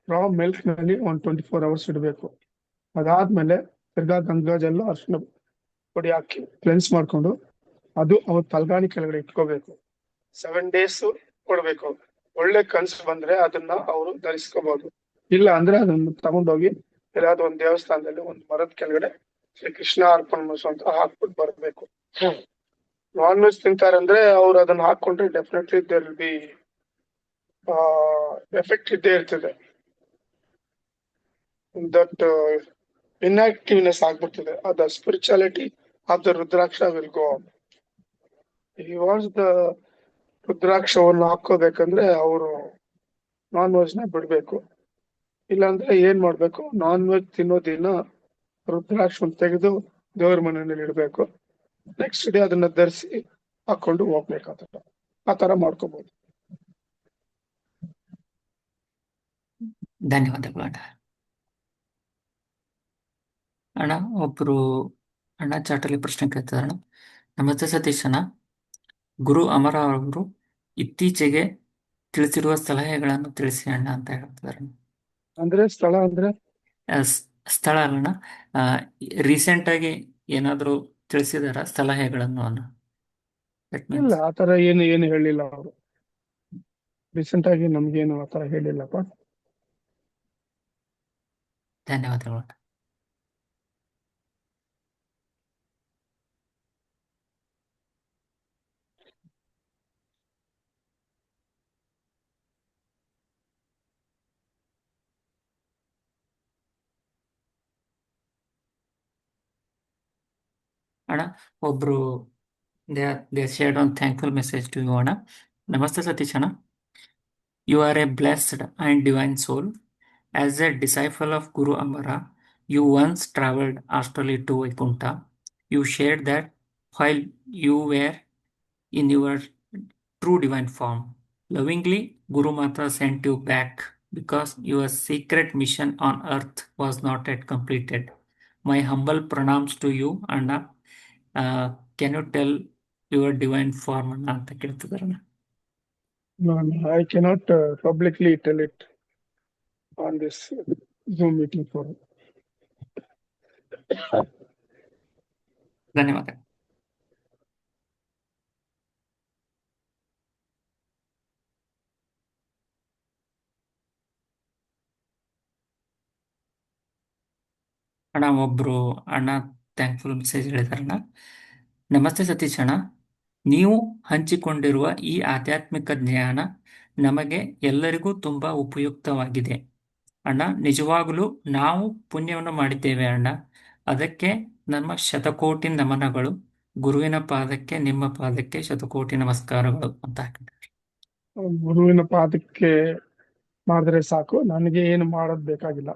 ರಾ ಮಿಲ್ಕ್ ನಲ್ಲಿ ಒಂದು 24 hours ಇಡಬೇಕು. ಅದಾದ್ಮೇಲೆ ತಿರ್ಗಾ ಗಂಗಾಜಲ್ ಅರ್ಶಿನ ಪುಡಿ ಹಾಕಿ ಕ್ಲೆನ್ಸ್ ಮಾಡ್ಕೊಂಡು ಅದು ಅವ್ರ ತಲ್ಗಾಣಿ ಕೆಳಗಡೆ ಇಟ್ಕೋಬೇಕು. 7 days ಕೊಡ್ಬೇಕು. ಒಳ್ಳೆ ಕನ್ಸು ಬಂದ್ರೆ ಅದನ್ನ ಅವರು ಧರಿಸ್ಕೋಬಹುದು. ಇಲ್ಲ ಅಂದ್ರೆ ಅದನ್ನ ತಗೊಂಡೋಗಿ ಎಲ್ಲಾದ್ರೂ ಒಂದು ದೇವಸ್ಥಾನದಲ್ಲಿ ಒಂದು ಮರದ ಕೆಳಗಡೆ ಶ್ರೀ ಕೃಷ್ಣ ಅರ್ಪಣ ಮನಸ್ಸು ಅಂತ ಹಾಕ್ಬಿಟ್ಟು ಬರ್ಬೇಕು. ನಾನ್ ವೆಜ್ ತಿಂತಾರಂದ್ರೆ ಅವ್ರು ಅದನ್ನ ಹಾಕೊಂಡ್ರೆ definitely there will be effect ಇದ್ದೇ ಇರ್ತದೆ. ದಟ್ ಇನ್ಆಕ್ಟಿವ್ನೆಸ್ ಆಗ್ಬಿಡ್ತದೆ. ಅದ spirituality of the rudraksha will go. He was the ರುದ್ರಾಕ್ಷವನ್ನು ಹಾಕೋಬೇಕಂದ್ರೆ ಅವರು ನಾನ್ ವೆಜ್ ನ ಬಿಡ್ಬೇಕು. ಇಲ್ಲಾಂದ್ರೆ ಏನ್ ಮಾಡ್ಬೇಕು, ನಾನ್ ವೆಜ್ ತಿನ್ನೋ ದಿನ ರುದ್ರಾಕ್ಷವನ್ನು ತೆಗೆದು ದೇವ್ರ ಮನೆಯಲ್ಲಿ ಇಡ್ಬೇಕು. ನೆಕ್ಸ್ಟ್ ಡೇ ಅದನ್ನ ಧರಿಸಿ ಹಾಕೊಂಡು ಹೋಗ್ಬೇಕಾಗ್ತದೆ. ಆ ತರ ಮಾಡ್ಕೋಬಹುದು. ಧನ್ಯವಾದಗಳು ಅಣ್ಣ. ಅಣ್ಣ ಒಬ್ರು ಅಣ್ಣ ಚಾಟಲಿ ಪ್ರಶ್ನೆ ಕೇಳ್ತಿದಾರಣ್ಣ. ನಮಸ್ತೆ ಸತೀಶ್ ಅಣ್ಣ. ಗುರು ಅಮರ ಅವರು ಇತ್ತೀಚೆಗೆ ತಿಳಿಸಿರುವ ಸಲಹೆಗಳನ್ನು ತಿಳಿಸಿ ಅಣ್ಣ ಅಂತ ಹೇಳ್ತಿದಾರೆ. ಅಂದ್ರೆ ಸ್ಥಳ ಅಂದ್ರೆ ಸ್ಥಳ ಅಲ್ಲಣ್ಣ, ರೀಸೆಂಟ್ ಆಗಿ ಏನಾದ್ರು ತಿಳಿಸಿದಾರ ಸಲಹೆಗಳನ್ನು ಅನ್ನ? ಇಲ್ಲ, ಆತರ ಏನು ಹೇಳಿಲ್ಲ ಅವರು. ರೀಸೆಂಟ್ ಆಗಿ ನಮ್ಗೇನು ಆತರ ಹೇಳಿಲ್ಲಪ್ಪ. ಧನ್ಯವಾದಗಳು. ಅಣ್ಣ ಒಬ್ರು they shared one thankful message to you, Anna. Namaste Satish Anna. You are a blessed and divine soul. As a disciple of Guru Amara, you once traveled astrally to Vaikuntha. You shared that while you were in your true divine form. Lovingly, Guru Mata sent you back because your secret mission on earth was not yet completed. My humble pranams to you, Anna. Can you tell your divine form ಅಣ್ಣ ಅಂತ ಕೇಳ್ತಿದಾರಣ್ಣ. I cannot publicly tell it on this Zoom meeting forum. ಧನ್ಯವಾದ. ಅಣ್ಣ ಒಬ್ರು ಅಣ್ಣ thankful message ಹೇಳಿದಾರಣ್ಣ. ನಮಸ್ತೆ ಸತೀಶ್ ಅಣ್ಣ, ನೀವು ಹಂಚಿಕೊಂಡಿರುವ ಈ ಆಧ್ಯಾತ್ಮಿಕ ಜ್ಞಾನ ನಮಗೆ ಎಲ್ಲರಿಗೂ ತುಂಬಾ ಉಪಯುಕ್ತವಾಗಿದೆ ಅಣ್ಣ. ನಿಜವಾಗಲೂ ನಾವು ಪುಣ್ಯವನ್ನು ಮಾಡಿದ್ದೇವೆ ಅಣ್ಣ. ಅದಕ್ಕೆ ನಮ್ಮ ಶತಕೋಟಿ ನಮನಗಳು. ಗುರುವಿನ ಪಾದಕ್ಕೆ, ನಿಮ್ಮ ಪಾದಕ್ಕೆ ಶತಕೋಟಿ ನಮಸ್ಕಾರಗಳು ಅಂತ ಹಾಕಿದ್ದಾರೆ. ಗುರುವಿನ ಪಾದಕ್ಕೆ ಮಾಡಿದ್ರೆ ಸಾಕು, ನನಗೆ ಏನು ಮಾಡೋದ್ ಬೇಕಾಗಿಲ್ಲ.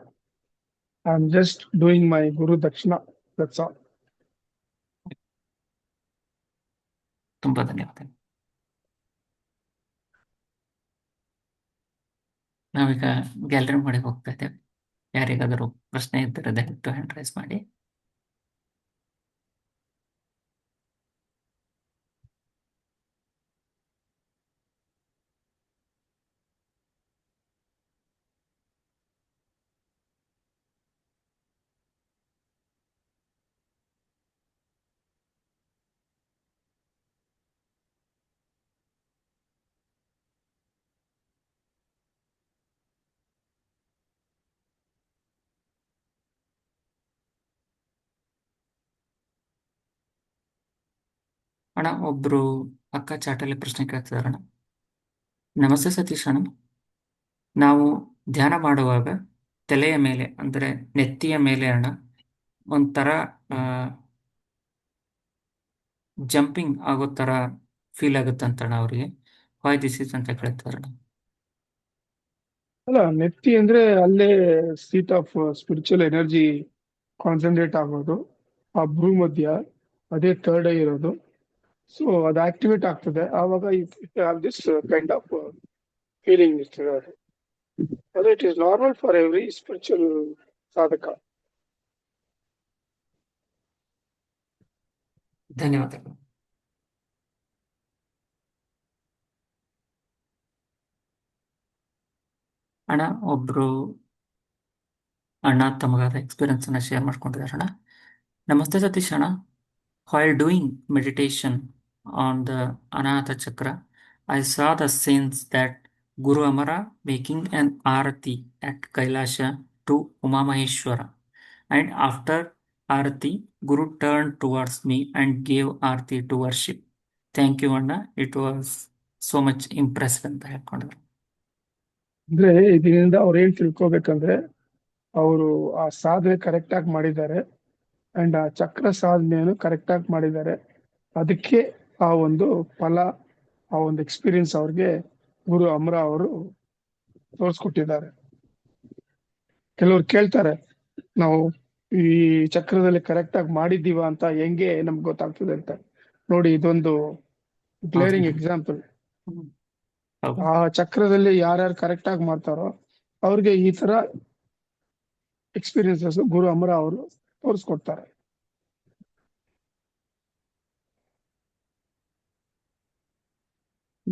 I am just doing my guru dakshina, that's all. ತುಂಬಾ ಧನ್ಯವಾದ. ನಾವೀಗ ಗ್ಯಾಲರಿ ಮಾಡಿ ಹೋಗ್ತಾ ಇದ್ದೇವೆ. ಯಾರಿಗಾದರೂ ಪ್ರಶ್ನೆ ಇದ್ದರೆ ದಯವಿಟ್ಟು ಹ್ಯಾಂಡ್ ರೈಸ್ ಮಾಡಿ. ಅಣ್ಣ ಒಬ್ರು ಅಕ್ಕ ಚಾಟಲ್ಲಿ ಪ್ರಶ್ನೆ ಕೇಳ್ತಿದಾರಣ್ಣ. ನಮಸ್ತೆ ಸತೀಶ್ ಅಣ್ಣ, ನಾವು ಧ್ಯಾನ ಮಾಡುವಾಗ ತಲೆಯ ಮೇಲೆ ಅಂದರೆ ನೆತ್ತಿಯ ಮೇಲೆ ಅಣ್ಣ ಒಂಥರ ಜಂಪಿಂಗ್ ಆಗೋ ಥರ ಫೀಲ್ ಆಗುತ್ತಂತಣ್ಣ ಅವರಿಗೆ. ವೈ ದಿಸ್ ಇಸ್ ಅಂತ ಕೇಳ್ತಾರಣ್ಣ. ಅಲ್ಲ, ನೆತ್ತಿ ಅಂದ್ರೆ ಅಲ್ಲೇ seat of spiritual energy concentrate ಆಗೋದು. ಆ ಭ್ರೂ ಮಧ್ಯ ಅದೇ ಥರ್ಡ್ ಐ ಇರೋದು. ಸೊ ಅದು ಆಕ್ಟಿವೇಟ್ ಆಗ್ತದೆ ಆವಾಗ ದಿಸ್ ಕೈಂಡ್ ಆಫ್ ಫೀಲಿಂಗ್ ಇರ್ತದೆ. ಅದು it is normal for every spiritual ಸಾಧಕ. ಧನ್ಯವಾದಗಳು. ಅಣ್ಣ ಒಬ್ರು ಅಣ್ಣ ತಮಗಾದ ಎಕ್ಸ್ಪೀರಿಯನ್ಸ್ ಅನ್ನ ಶೇರ್ ಮಾಡ್ಕೊಂಡಿದ್ದಾರೆ ಅಣ್ಣ. ನಮಸ್ತೆ ಸತೀಶ್ ಅಣ್ಣ, while doing meditation on the Anahata Chakra, I saw the scenes that Guru Amara making an arati at Kailasha to Uma Maheshwara, and after arati, Guru turned towards me and gave arati to worship. Thank you, Anna. It was so much impressive ಅಂತ ಹೇಳ್ಕೊಂಡ್ರು. ಅಂದ್ರೆ ಇದರಿಂದ ಅವ್ರು ಏನ್ ತಿಳ್ಕೊಬೇಕಂದ್ರೆ, ಅವರು ಆ ಸಾಧನೆ correct ಆಗಿ ಮಾಡಿದ್ದಾರೆ ಅಂಡ್ ಆ ಚಕ್ರ ಸಾಧನೆಯನ್ನು ಕರೆಕ್ಟ್ ಆಗಿ ಮಾಡಿದ್ದಾರೆ. ಅದಕ್ಕೆ ಆ ಒಂದು ಫಲ, ಆ ಒಂದು ಎಕ್ಸ್ಪೀರಿಯನ್ಸ್ ಅವ್ರಿಗೆ ಗುರು ಅಮರ ಅವರು ತೋರಿಸ್ಕೊಟ್ಟಿದ್ದಾರೆ. ಕೆಲವ್ರು ಕೇಳ್ತಾರೆ, ನಾವು ಈ ಚಕ್ರದಲ್ಲಿ ಕರೆಕ್ಟ್ ಆಗಿ ಮಾಡಿದ್ದೀವ ಅಂತ ಹೆಂಗೆ ನಮ್ಗೆ ಗೊತ್ತಾಗ್ತದೆ ಅಂತ. ನೋಡಿ, ಇದೊಂದು ಗ್ಲೇರಿಂಗ್ ಎಕ್ಸಾಂಪಲ್. ಹೌದು. ಆ ಚಕ್ರದಲ್ಲಿ ಯಾರ್ಯಾರು ಕರೆಕ್ಟ್ ಆಗಿ ಮಾಡ್ತಾರೋ ಅವ್ರಿಗೆ ಈ ತರ ಎಕ್ಸ್ಪೀರಿಯನ್ಸಸ್ ಗುರು ಅಮರ ಅವರು ತೋರಿಸ್ಕೊಡ್ತಾರೆ.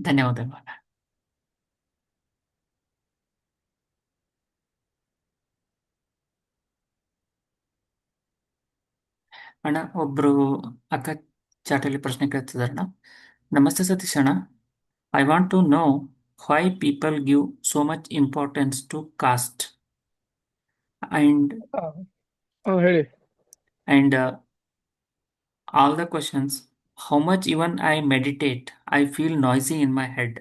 ಧನ್ಯವಾದಗಳು. ಅಣ್ಣ ಒಬ್ರು ಅಕ್ಕ ಚಾಟಲ್ಲಿ ಪ್ರಶ್ನೆ ಕೇಳ್ತಿದಾರಣ್ಣ. ನಮಸ್ತೆ ಸತೀಶ್ ಅಣ್ಣ, I want to know why people give so much importance to caste and ಹೇಳಿ. all the questions, how much even I meditate, I feel noisy in my head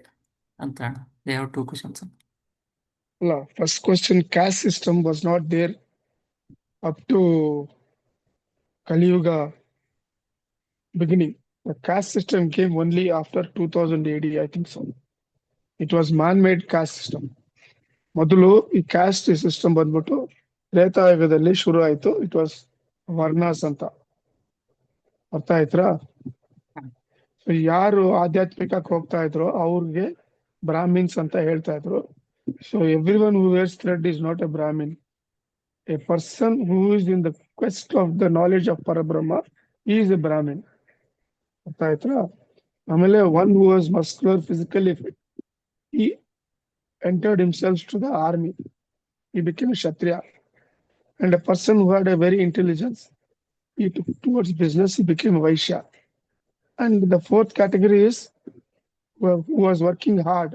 ಅಂತ ಅಣ್ಣ. They have two questions. ಅಲ್ಲ, first question, caste system was not there up to Kaliyuga beginning. The caste system came only after 2000 AD, I think so. It was man-made caste system. ಮೊದಲು ಈ caste system ಬಂದ್ಬಿಟ್ಟು ತ್ರೇತಾಯುಗದಲ್ಲಿ ಶುರು ಆಯ್ತು. It was varnas ಅಂತ. ಅರ್ಥ ಆಯ್ತಾ? ಯಾರು ಆಧ್ಯಾತ್ಮಿಕಕ್ಕೆ ಹೋಗ್ತಾ ಇದ್ರು ಅವ್ರಿಗೆ ಬ್ರಾಹ್ಮಿನ್ಸ್ ಅಂತ ಹೇಳ್ತಾ ಇದ್ರು. So every one who wares thread is not A Brahmin. A person who is in the quest of the knowledge of ಪರಬ್ರಹ್ಮ ಈಸ್ ಎ ಬ್ರಾಹ್ಮಿನ್. ಅರ್ಥ ಆಯ್ತಾ? ಆಮೇಲೆ one who was muscular physically fit, he entered himself to the army. He became a Kshatriya. And a person who had a very intelligence, he took towards business, he became a Vaishya. And the fourth category is who was working hard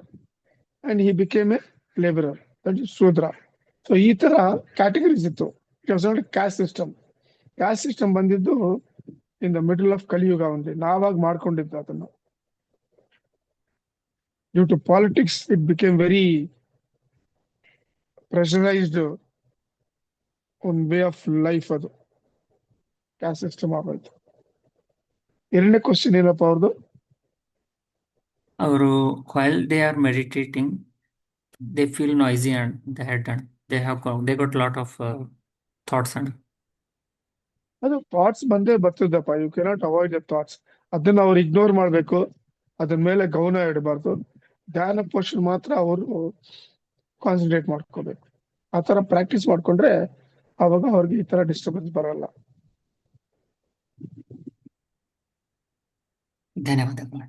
and he became a laborer, that is Shudra. So ಈ ತರ categories ಇತ್ತು. It was not a caste system. Caste system ಬಂದಿದ್ದು in the middle of ಕಲಿಯುಗ ಒಂದೇ. ನಾವಾಗ ಮಾಡ್ಕೊಂಡಿದ್ದು ಅದನ್ನು. Due to politics, it became very pressurized on way of life. ಅದು caste system ಆಗೋಯ್ತು. ಎರಡನೇ ಕ್ವಶನ್ ಏನಪ್ಪ ಅವ್ರದ್ದು? ಅವರು while they are meditating, they feel noisy and they got lot of thoughts and ಅದು ಥಾಟ್ಸ್ ಬಂದೇ ಬರ್ತದಪ್ಪ. You cannot avoid the thoughts. ಅದನ್ನ ಅವ್ರು ಇಗ್ನೋರ್ ಮಾಡ್ಬೇಕು, ಅದ್ರ ಮೇಲೆ ಗಮನ ಇಡಬಾರ್ದು. ಧ್ಯಾನ ಪೋಷಣೆ ಮಾತ್ರ ಅವರು ಕಾನ್ಸಂಟ್ರೇಟ್ ಮಾಡ್ಕೋಬೇಕು. ಆ ತರ ಪ್ರಾಕ್ಟೀಸ್ ಮಾಡ್ಕೊಂಡ್ರೆ ಅವಾಗ ಅವ್ರಿಗೆ ಈ ತರ ಡಿಸ್ಟರ್ಬೆನ್ಸ್ ಬರಲ್ಲ. ಧನ್ಯವಾದಗಳು.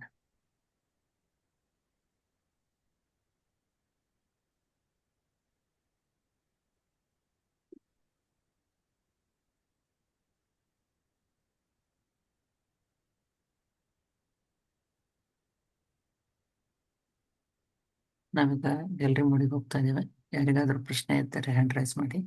ನಾವೀಗ ಗ್ಯಾಲರಿ ಮೋಡಿಗೆ ಹೋಗ್ತಾ ಇದ್ದೇವೆ. ಯಾರಿಗಾದ್ರೂ ಪ್ರಶ್ನೆ ಇದ್ದರೆ ಹ್ಯಾಂಡ್ ರೈಸ್ ಮಾಡಿ.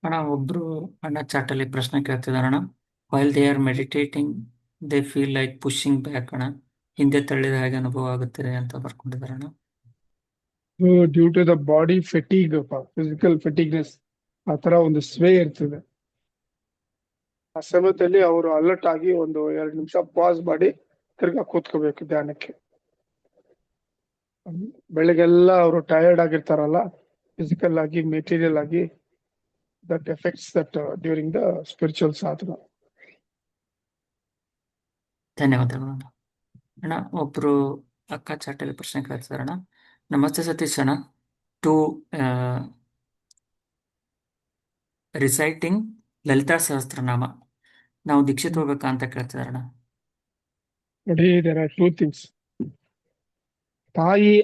ಅಣ್ಣ, ಒಬ್ರು ಅಣ್ಣ ಚಾಟಲ್ಲಿ ಪ್ರಶ್ನೆ ಕೇಳ್ತಿದಾರಣ್ಣ. While they are meditating they feel like pushing back ಅಣ್ಣ, ಹಿಂದೆ ತಳ್ಳಿದ ಹಾಗೆ ಅನುಭವ ಆಗುತ್ತದೆ ಅಂತ ಬರ್ಕೊಂಡಿದಾರಣ್ಣ. Due to the body fatigue, physical fatigueness, ಆ ತರ ಒಂದು ಸ್ವೇ ಇರ್ತದೆ. ಆ ಸಮಯದಲ್ಲಿ ಅವರು ಅಲರ್ಟ್ ಆಗಿ ಒಂದು 2 ನಿಮಿಷ ಪಾಸ್ ಮಾಡಿ ತಿರ್ಗಾ ಕೂತ್ಕೋಬೇಕು ಧ್ಯಾನಕ್ಕೆ. ಬೆಳಗ್ಗೆಲ್ಲ ಅವರು ಟಯರ್ಡ್ ಆಗಿರ್ತಾರಲ್ಲ, ಫಿಸಿಕಲ್ ಆಗಿ, ಮೆಟೀರಿಯಲ್ ಆಗಿ, that affects that during the spiritual sadhana. ಧನ್ಯವಾದಗಳು ಅಣ್ಣ. ಅಣ್ಣ, ಒಬ್ರು ಅಕ್ಕ ಚಾಟಲ್ಲಿ ಪ್ರಶ್ನೆ ಕೇಳ್ತಿದಾರಣ್ಣ. ನಮಸ್ತೆ ಸತೀಶ್ ಅಣ್ಣ, ಟು ರಿಸೈಟಿಂಗ್ ಲಲಿತಾ ಸಹಸ್ರನಾಮ ನಾವು ದೀಕ್ಷೆ ತಗೋಬೇಕಾ ಅಂತ ಕೇಳ್ತಿದಾರಣ್ಣ. ನೋಡಿ, there are 2 things. ತಾಯಿ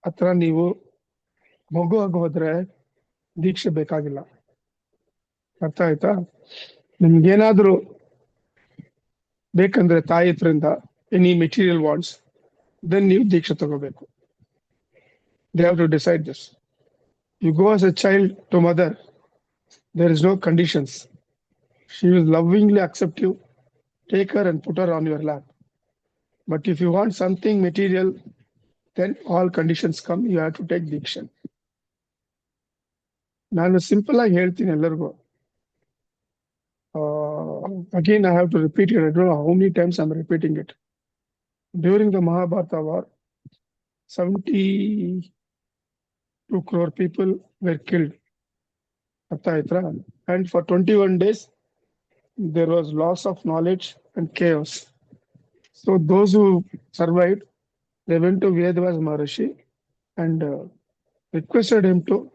ಹತ್ರ ನೀವು ಮಗು ಆಗಿ ಹೋದ್ರೆ ದೀಕ್ಷೆ ಬೇಕಾಗಿಲ್ಲ. ಅರ್ಥ ಆಯ್ತಾ? ನಿಮ್ಗೇನಾದ್ರೂ ಬೇಕಂದ್ರೆ ತಾಯಿ ಹತ್ರಿಂದ ಎನಿ ಮೆಟೀರಿಯಲ್ ವಾಂಟ್ಸ್, ದೆನ್ ನೀವು ದೀಕ್ಷೆ ತಗೋಬೇಕು. They have to decide this. You go as a child to mother, there is no conditions. She will lovingly accept you, take her and put her on your lap. But if you want something material, then all conditions come, you have to take diksha. ನಾನು simple ಆಗಿ ಹೇಳ್ತೀನಿ ಎಲ್ಲರಿಗೂ. Again, I have to repeat it. I don't know how many times I'm repeating it. During the Mahabharata war, 72 crore people were killed. And for 21 days, there was loss of knowledge and chaos. So those who survived, they went to Vedavas Maharishi and requested him to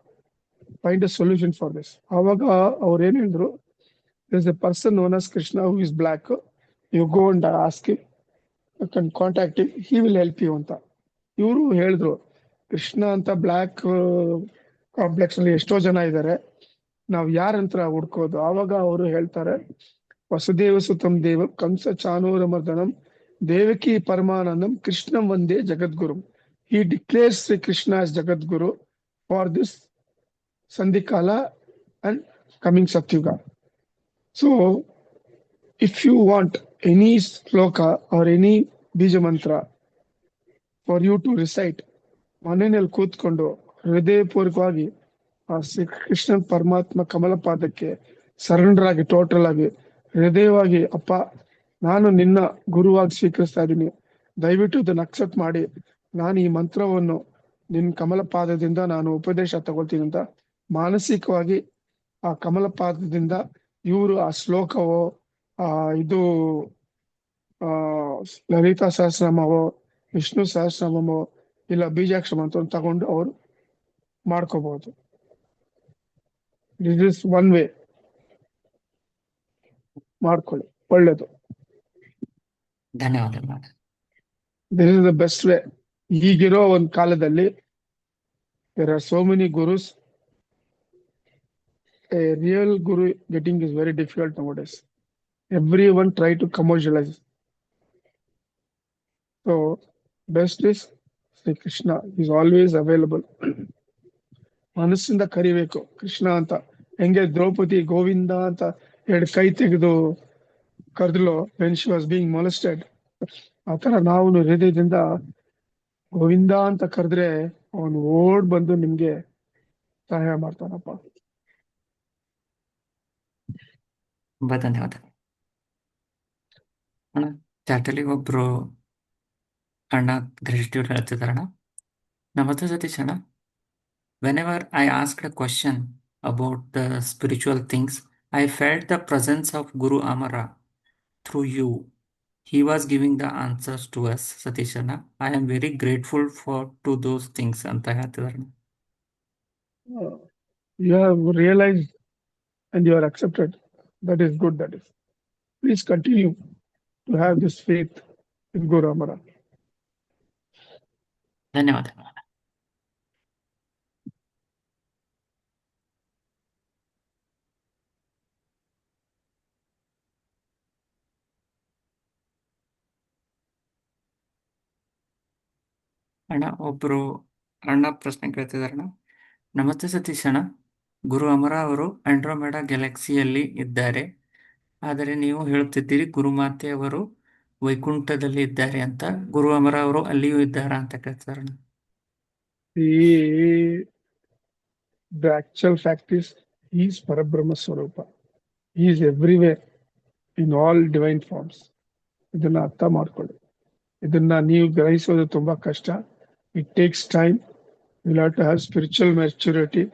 find a solution for this. Avaga ಅವರು ಏನ್ ಹೇಳಿದ್ರು, there's a person known as Krishna who is black. You go and ask him, you can contact him, he will help you ಅಂತ. ಇವರು ಹೇಳಿದ್ರು, ಕೃಷ್ಣ ಅಂತ block complex ಅಲ್ಲಿ ಎಷ್ಟೋ ಜನ ಇದ್ದಾರೆ, ನಾವ್ ಯಾರಂತ್ರ ಹುಡ್ಕೋದು? ಆವಾಗ ಅವರು ಹೇಳ್ತಾರೆ, ವಸುದೇವ ಸುತಂ ದೇವ ಕಂಸ ಚಾನೂರ ಮರ್ದನಂ Devaki Paramanandam Krishnam Vande Jagadguru. He declares Sri Krishna as Jagadguru for this Sandhikala and coming Satyuga. So, if you want any sloka or any bija mantra for you to recite, ಮನೆಯಲ್ಲಿ ಕೂತ್ಕೊಂಡು ಹೃದಯಪೂರ್ವಕವಾಗಿ ಆ ಶ್ರೀ ಕೃಷ್ಣನ್ ಪರಮಾತ್ಮ ಕಮಲ ಪಾದಕ್ಕೆ surrender total ಆಗಿ ಹೃದಯವಾಗಿ, ಅಪ್ಪ ನಾನು ನಿನ್ನ ಗುರುವಾಗಿ ಸ್ವೀಕರಿಸ್ತಾ ಇದ್ದೀನಿ, ದಯವಿಟ್ಟು ಇದನ್ನು ಅಕ್ಸೆಪ್ಟ್ ಮಾಡಿ, ನಾನು ಈ ಮಂತ್ರವನ್ನು ನಿನ್ನ ಕಮಲ ಪಾದದಿಂದ ನಾನು ಉಪದೇಶ ತಗೊಳ್ತೀನಿ ಅಂತ ಮಾನಸಿಕವಾಗಿ ಆ ಕಮಲ ಪಾದದಿಂದ ಇವರು ಆ ಶ್ಲೋಕವೋ ಇದು ಲಲಿತಾ ಸಹಸ್ರನಾಮವೋ ವಿಷ್ಣು ಸಹಸ್ರನಾಮವೋ ಇಲ್ಲ ಬೀಜಾಕ್ಷರ ಮಂತ್ರವನ್ನು ತಗೊಂಡು ಅವರು ಮಾಡ್ಕೋಬಹುದು. ದಿಸ್ ಇಸ್ ಒನ್ ವೇ, ಮಾಡ್ಕೊಳ್ಳಿ, ಒಳ್ಳೇದು. ಧನ್ಯವಾದ. This is the best way. ಈಗಿರೋ ಒಂದು ಕಾಲದಲ್ಲಿ there are so many gurus. A real guru getting is very difficult nowadays. Everyone try to commercialize. So best is Sri Krishna is always available. ಮನಸ್ಸಿಂದ ಕರಿಬೇಕು ಕೃಷ್ಣ ಅಂತ. ಹೆಂಗೆ ದ್ರೌಪದಿ ಗೋವಿಂದ ಅಂತ ಎರಡು ಕೈ ತೆಗೆದು ಕರೆದ್ಲು when she was being molested, ಆತರ ನಾವು ಹೃದಯದಿಂದ ಗೋವಿಂದ ಅಂತ ಕರೆದ್ರೆ ಅವನು ಓಡ್ ಬಂದು ನಿಮ್ಗೆ ಸಹಾಯ ಮಾಡ್ತಾನಪ್ಪ. ತುಂಬಾ ಧನ್ಯವಾದ ಅಣ್ಣ. ಚಾಟಲ್ಲಿ ಒಬ್ರು ಅಣ್ಣ ಗ್ರಾಟಿಟ್ಯೂಡ್ ಹೇಳ್ತಿದಾರಣ್ಣ. ನಮಸ್ತೆ ಸತೀಶ್ ಅಣ್ಣ. Whenever I asked a question about the spiritual things, I felt the presence of Guru Amara through you. He was giving the answers to us, Satish Anna. I am very grateful to those things ಅಂತ ಹೇಳ್ತಿದಾರಣ್ಣ. You have realized and you are accepted. That is good. That is. Please continue to have this faith in Guru Amara. ಧನ್ಯವಾದ. ಅಣ್ಣ ಒಬ್ರು ಅಣ್ಣ ಪ್ರಶ್ನೆ ಕೇಳ್ತಿದಾರಣ್ಣ. ನಮಸ್ತೆ ಸತೀಶ್ ಅಣ್ಣ. ಗುರು ಅಮರ ಅವರು ಆಂಡ್ರೋಮೆಡಾ ಗ್ಯಾಲಕ್ಸಿಯಲ್ಲಿ ಇದ್ದಾರೆ, ಆದರೆ ನೀವು ಹೇಳುತ್ತಿದ್ದೀರಿ ಗುರುಮಾತೆ ಅವರು ವೈಕುಂಠದಲ್ಲಿ ಇದ್ದಾರೆ ಅಂತ. ಗುರು ಅಮರ ಅವರು ಅಲ್ಲಿಯೂ ಇದ್ದಾರಾ ಅಂತ ಕೇಳ್ತಾರಣ್ಣ. The actual fact is he is Parabrahma Swarupa. He is everywhere in all divine forms. ಇದನ್ನ ಅರ್ಥ ಮಾಡ್ಕೊಳ್ಳಿ. ಇದನ್ನ ನೀವು ಗ್ರಹಿಸೋದು ತುಂಬಾ ಕಷ್ಟ. It takes time. You'll have to have spiritual maturity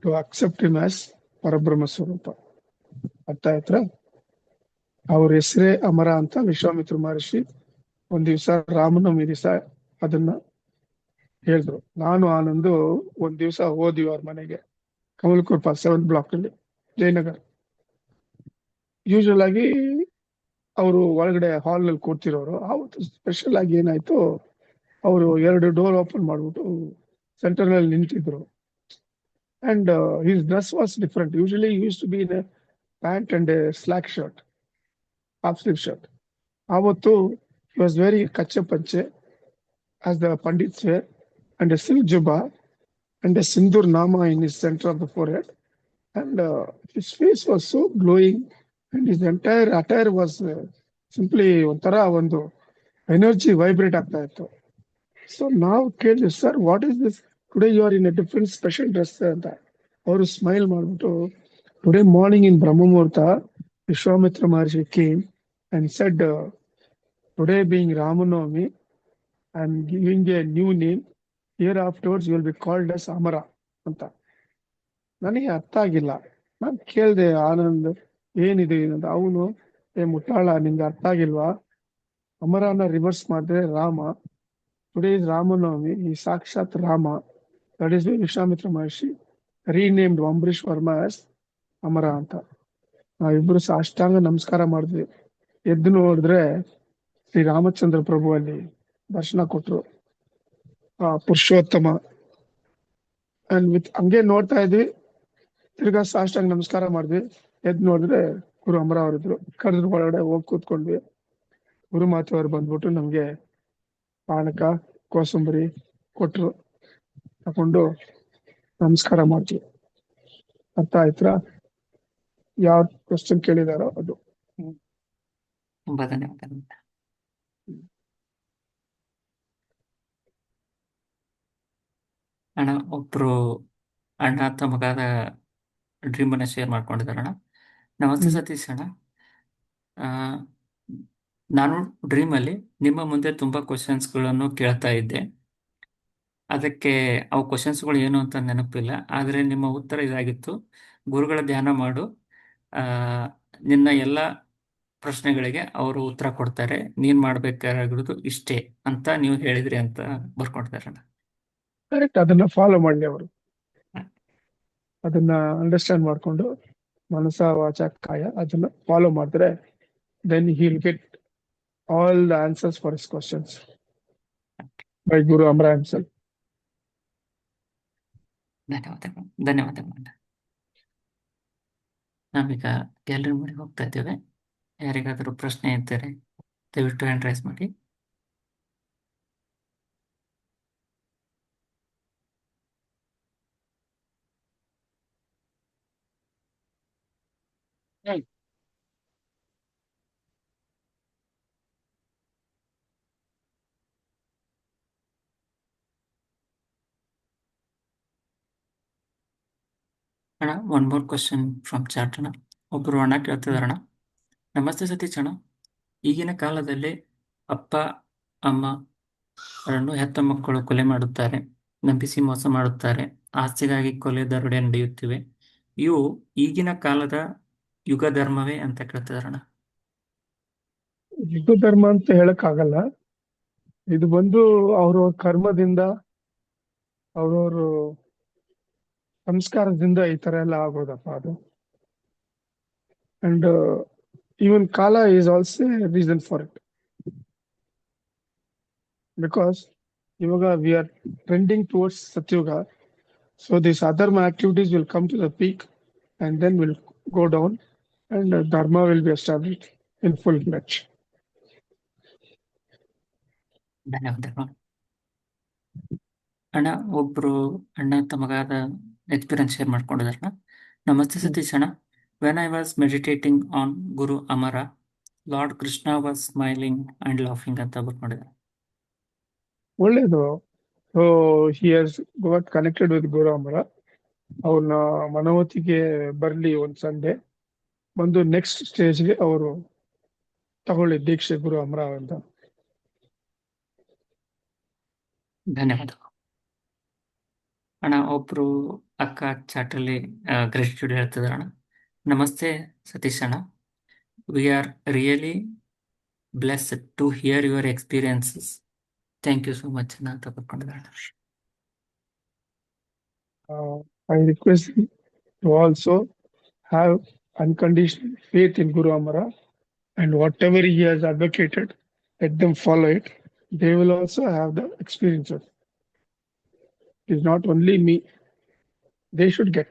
to accept him as Parabrahma Swarupa. ಅರ್ಥ ಆಯ್ತಾ? ಅವ್ರ ಹೆಸರೇ ಅಮರ ಅಂತ ವಿಶ್ವಾಮಿತ್ರ ಮಹರ್ಷಿ ಒಂದ್ ದಿವ್ಸ ರಾಮನವಮಿ ದಿವಸ ಅದನ್ನ ಹೇಳಿದ್ರು. ನಾನು ಆನಂದು ಒಂದ್ ದಿವ್ಸ ಹೋದ್ವಿ ಅವ್ರ ಮನೆಗೆ, ಕಮಲಕೃಪ 7th ಬ್ಲಾಕ್ ಅಲ್ಲಿ ಜಯನಗರ್. ಯೂಶುವಲ್ ಆಗಿ ಅವರು ಒಳಗಡೆ ಹಾಲ್ ನಲ್ಲಿ ಕೂರ್ತಿರೋರು. ಅವತ್ತು ಸ್ಪೆಷಲ್ ಆಗಿ ಏನಾಯ್ತು, ಅವರು 2 ಡೋರ್ ಓಪನ್ ಮಾಡ್ಬಿಟ್ಟು ಸೆಂಟರ್ ನಲ್ಲಿ ನಿಂತಿದ್ರು. And his dress was different. Usually used to be in a pant and a slack shirt, half sleeve shirt. ಅವತ್ತು he was wearing ಕಚ್ಚೆ ಪಂಚೆ as the pandits wear and a silk jubba and a sindur nama in his center of the forehead, and his face was so glowing and his entire attire was simply ಒಂಥರ ಒಂದು energy vibrate ಆಗ್ತಾ ಇತ್ತು. So ನಾವು ಕೇಳಿದ್ವಿ, sir what is this today you are in a different special dress ಅಂತ. ಅವರು smile ಮಾಡ್ಬಿಟ್ಟು, today morning in Brahma Muhurta Vishwamitra Maharshi came and said, today being Ramanavami, I am giving a new name. Here afterwards you will be called as Amara ಅಂತ. ನನಗೆ ಅರ್ಥ ಆಗಿಲ್ಲ. ನಾನು ಕೇಳಿದೆ, ಆನಂದ್ ಏನಿದೆ ಅಂತ. ಅವನು, ಮುಟ್ಟಾಳ ನಿಂಗೆ ಅರ್ಥ ಆಗಿಲ್ವಾ, ಅಮರನ ರಿವರ್ಸ್ ಮಾಡಿದ್ರೆ ರಾಮ. ಟುಡೇ ಇಸ್ ರಾಮನವಮಿ, ಈ ಸಾಕ್ಷಾತ್ Rama. That is Vishwamitra Maharshi renamed Ambarish Varma as Amara ಅಂತ. ನಾವಿಬ್ರು ಸಾಷ್ಟಾಂಗ ನಮಸ್ಕಾರ ಮಾಡಿದ್ವಿ. ಎದ್ದು ನೋಡಿದ್ರೆ ಶ್ರೀ ರಾಮಚಂದ್ರ ಪ್ರಭು ಅಲ್ಲಿ ದರ್ಶನ ಕೊಟ್ರು, ಪುರುಷೋತ್ತಮ. ಅಂಡ್ ವಿತ್ ಹಂಗೆ ನೋಡ್ತಾ ಇದ್ವಿ. ತಿರ್ಗಾ ಸಾಷ್ಟಾಂಗ ನಮಸ್ಕಾರ ಮಾಡಿದ್ವಿ. ಎದ್ದು ನೋಡಿದ್ರೆ ಗುರು ಅಮರ ಅವರಿದ್ರು. ಕರೆದ್ರು, ಒಳಗಡೆ ಹೋಗಿ ಕೂತ್ಕೊಂಡ್ವಿ. ಗುರುಮಾತೆ ಅವ್ರು ಬಂದ್ಬಿಟ್ಟು ನಮ್ಗೆ ಪಾನಕ ಕೋಸಂಬರಿ ಕೊಟ್ರು, ತಕೊಂಡು ನಮಸ್ಕಾರ ಮಾಡ್ತೀವಿ. ಅರ್ಥ ಆಯ್ತಾ? ಯಾವ ಕ್ವಶನ್ ಕೇಳಿದಾರೋ ಅದು. ತುಂಬಾ ಧನ್ಯವಾದಗಳು. ಅಣ್ಣ, ಒಬ್ರು ಅಣ್ಣ ತಮಗಾದ ಡ್ರೀಮ್ ಅನ್ನ ಶೇರ್ ಮಾಡ್ಕೊಂಡಿದ್ದಾರೆ ಅಣ್ಣ. ನಮಸ್ತೆ ಸತೀಶ್ ಅಣ್ಣ. ಆ, ನಾನು ಡ್ರೀಮ್ ಅಲ್ಲಿ ನಿಮ್ಮ ಮುಂದೆ ತುಂಬಾ ಕ್ವಶನ್ಸ್ಗಳನ್ನು ಕೇಳ್ತಾ ಇದ್ದೆ. ಅದಕ್ಕೆ ಅವು ಕ್ವಶನ್ಸ್ಗಳು ಏನು ಅಂತ ನೆನಪಿಲ್ಲ, ಆದರೆ ನಿಮ್ಮ ಉತ್ತರ ಇದಾಗಿತ್ತು: ಗುರುಗಳ ಧ್ಯಾನ ಮಾಡು, ಆ, ನಿನ್ನ ಎಲ್ಲ ಪ್ರಶ್ನೆಗಳಿಗೆ ಅವರು ಉತ್ತರ ಕೊಡ್ತಾರೆ, ನೀನ್ ಮಾಡ್ಬೇಕಾಗಿರೋದು ಇಷ್ಟೇ ಅಂತ ನೀವು ಹೇಳಿದ್ರಿ ಅಂತ ಬರ್ಕೊಂಡಿದ್ದಾರೆ ಅಣ್ಣ. ಕರೆಕ್ಟ್, ಅದನ್ನ ಫಾಲೋ ಮಾಡ್ಲಿ ಅವರು. ಅದನ್ನ ಅಂಡರ್ಸ್ಟ್ಯಾಂಡ್ ಮಾಡ್ಕೊಂಡು ಮನಸ ವಾಚ ಕಾಯ ಅದನ್ನ ಫಾಲೋ ಮಾಡಿದ್ರೆ then he'll get all the answers for his questions by Guru Amra himself. ಧನ್ಯವಾದಗಳು, ಧನ್ಯವಾದಗಳು ಅಣ್ಣ. ನಾವೀಗ ಗ್ಯಾಲರಿ ಮನೆಗೆ ಹೋಗ್ತಾ ಇದ್ದೇವೆ. ಯಾರಿಗಾದರೂ ಪ್ರಶ್ನೆ ಇದ್ದರೆ ದಯವಿಟ್ಟು ಹ್ಯಾಂಡ್ ರೈಸ್ ಮಾಡಿ. ಅಣ್ಣ, one more question from chat ಅಣ್ಣ. ಒಬ್ಬರು ಅಣ್ಣ ಕೇಳ್ತಿದಾರಣ್ಣ: ನಮಸ್ತೆ ಸತೀಶ್ ಅಣ್ಣ, ಈಗಿನ ಕಾಲದಲ್ಲಿ ಅಪ್ಪ ಅಮ್ಮ ಅವರನ್ನು ಹೆತ್ತ ಮಕ್ಕಳು ಕೊಲೆ ಮಾಡುತ್ತಾರೆ, ನಂಬಿಸಿ ಮೋಸ ಮಾಡುತ್ತಾರೆ, ಆಸ್ತಿಗಾಗಿ ಕೊಲೆ ದರೋಡೆ ನಡೆಯುತ್ತಿವೆ. ಇವು ಈಗಿನ ಕಾಲದ ಯುಗ ಧರ್ಮವೇ ಅಂತ ಕೇಳ್ತಿದಾರಣ್ಣ. ಹಿಂದೂ ಧರ್ಮ ಅಂತ ಹೇಳಕ್ ಆಗಲ್ಲ. ಇದು ಬಂದು ಅವ್ರವ್ರ ಕರ್ಮದಿಂದ ಅವ್ರವ್ರ ಸಂಸ್ಕಾರದಿಂದ ಈ ತರ ಎಲ್ಲ ಆಗೋದಪ್ಪ ಅದು. And even Kala is also a reason for it. Because Yoga, we are trending towards Satyuga. So these other activities will come to the peak and then will go down and Dharma will be established in full fledged. ಧನ್ಯವಾದಗಳು ಅಣ್ಣ. ಒಬ್ರು ಅಣ್ಣ ತಮಗಾದ experience share ಮಾಡ್ಕೊಂಡಿದಾರಣ್ಣ. ನಮಸ್ತೆ ಸತೀಶ್ ಅಣ್ಣ, when I was meditating on Guru Amara, Lord Krishna was smiling and laughing ಅಂತ ಬರ್ಕೊಂಡಿದ್ದಾರೆ. ಒಳ್ಳೇದು. So he has got connected with Guru Amara. ಅವ್ರನ್ನ ಮನೋವತಿಗೆ ಬರ್ಲಿ ಒಂದ್ ಸಂಡೆ ಬಂದು ನೆಕ್ಸ್ಟ್ ಸ್ಟೇಜ್ಗೆ ಅವರು ತಗೊಳ್ಳಿ ದೀಕ್ಷೆ ಗುರು ಅಮರ ಅಂತ. ಧನ್ಯವಾದಗಳು ಅಣ್ಣ. ಒಬ್ರು ಅಕ್ಕ ಚಾಟಲ್ಲಿ ಗ್ರೆಟಿಟ್ಯೂಡ್ ಹೇಳ್ತಿದಾರಣ್ಣ: ನಮಸ್ತೆ ಸತೀಶ್ ಅಣ್ಣ, we are really blessed to hear your experiences, thank you so much ಅಣ್ಣ ಅಂತ ಬರ್ಕೊಂಡಿದ್ದಾರೆ. I request you to also have unconditional faith in Guru Amara and whatever he has advocated, let them follow it. They will also have the experiences. It is not only me, they should get.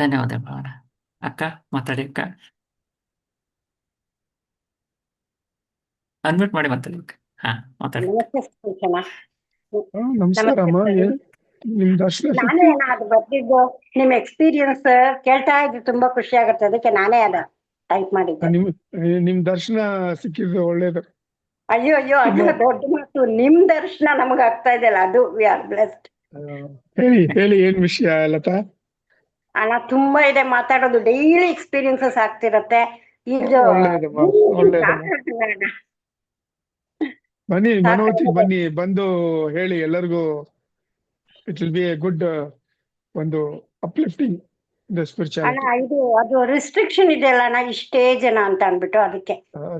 ಧನ್ಯವಾದಗಳು ಅಣ್ಣ. ಅಕ್ಕ ಮಾತಾಡಿ ಅಕ್ಕ, unmute ಮಾಡಿ ಮಾತಾಡಿ ಅಕ್ಕ. ಹಾ, ಮಾತಾಡಿ. ನಮಸ್ತೆ ಸತೀಶ್ ಅಣ್ಣ. ನಮಸ್ಕಾರ ಅಮ್ಮ. ನಿಮ್ ದರ್ಶನ ನಾನೇ ಅಣ್ಣ ಅದು ಬರ್ದಿದ್ದು, ನಿಮ್ ಎಕ್ಸ್ಪೀರಿಯನ್ಸ್ ಕೇಳ್ತಾ ಇದ್ದು ತುಂಬಾ ಖುಷಿ ಆಗುತ್ತೆ, ಅದಕ್ಕೆ ನಾನೇ ಅದ ಟೈಪ್ ಮಾಡಿದ್ದೆ. ನಿಮ್ ದರ್ಶನ ಸಿಕ್ಕಿದ್ರೆ ಒಳ್ಳೇದು. ಅಯ್ಯೋ ಅಯ್ಯೋ ಅದನ್ನ ದೊಡ್ಡ ಮಾತು, ನಿಮ್ ದರ್ಶನ ನಮಗ್ ಆಗ್ತಾ ಇದೆಯಲ್ಲ, ಅದು ವಿ ಆರ್ ಬ್ಲೆಸ್ಡ್. ಹೇಳಿ ಏನ್ ವಿಷಯ ಲತಾ? ಅಣ್ಣ ತುಂಬಾ ಇದೆ ಮಾತಾಡೋದು, ಡೈಲಿ ಎಕ್ಸ್ಪೀರಿಯನ್ಸಸ್ ಆಗ್ತಿರತ್ತೆ. ಇದು ಬನ್ನಿ ಮನೋವತಿಗೆ ಬನ್ನಿ, ಬಂದು ಹೇಳಿ ಎಲ್ಲರಿಗೂ. It will B A good ಒಂದು ಅಪ್ಲಿಫ್ಟಿಂಗ್ ದ ಸ್ಪಿರಿಚುಯಾಲಿಟಿ. ಅಣ್ಣ ಇದು ಅದು ರಿಸ್ಟ್ರಿಕ್ಷನ್ ಇದೆಯಲ್ಲ ಅಣ್ಣ, ಇಷ್ಟೇ ಜನ ಅಂತ ಅನ್ಬಿಟ್ಟು ಅದಕ್ಕೆ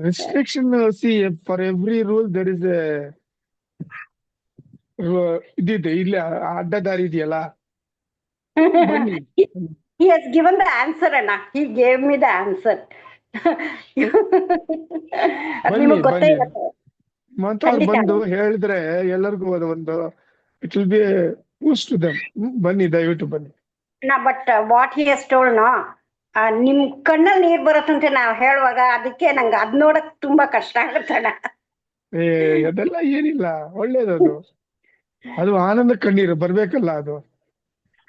restriction. See for every rule there is a ಇದಿದೆ, ಇಲ್ಲಿ ಅಡ್ಡದಾರಿ ಇದೆಯಲ್ಲ. He has given the answer ಅಣ್ಣ, he gave me the answer. ನಿಮಗೆ ಗೊತ್ತೇ ಇರುತ್ತೆ. ಅವ್ರು ಬಂದು ಹೇಳಿದ್ರೆ ಎಲ್ಲರಿಗೂ ಒಂದು it will be boost to them. ಬನ್ನಿ, ದಯವಿಟ್ಟು ಬನ್ನಿ. But what he has told, no, ನಿಮ್ ಕಣ್ಣಲ್ಲಿ ನೀರ್ ಬರುತ್ತಂತೆ ನಾವ್ ಹೇಳುವಾಗ, ಅದಕ್ಕೆ ನಂಗೆ ಅದ್ ನೋಡಕ್ ತುಂಬಾ ಕಷ್ಟ ಆಗುತ್ತಣ್ಣ. ಏ ಅದೆಲ್ಲ ಏನಿಲ್ಲ, ಒಳ್ಳೇದದು. ಅದು ಆನಂದ ಕಣ್ಣೀರು ಬರ್ಬೇಕಲ್ಲ ಅದು.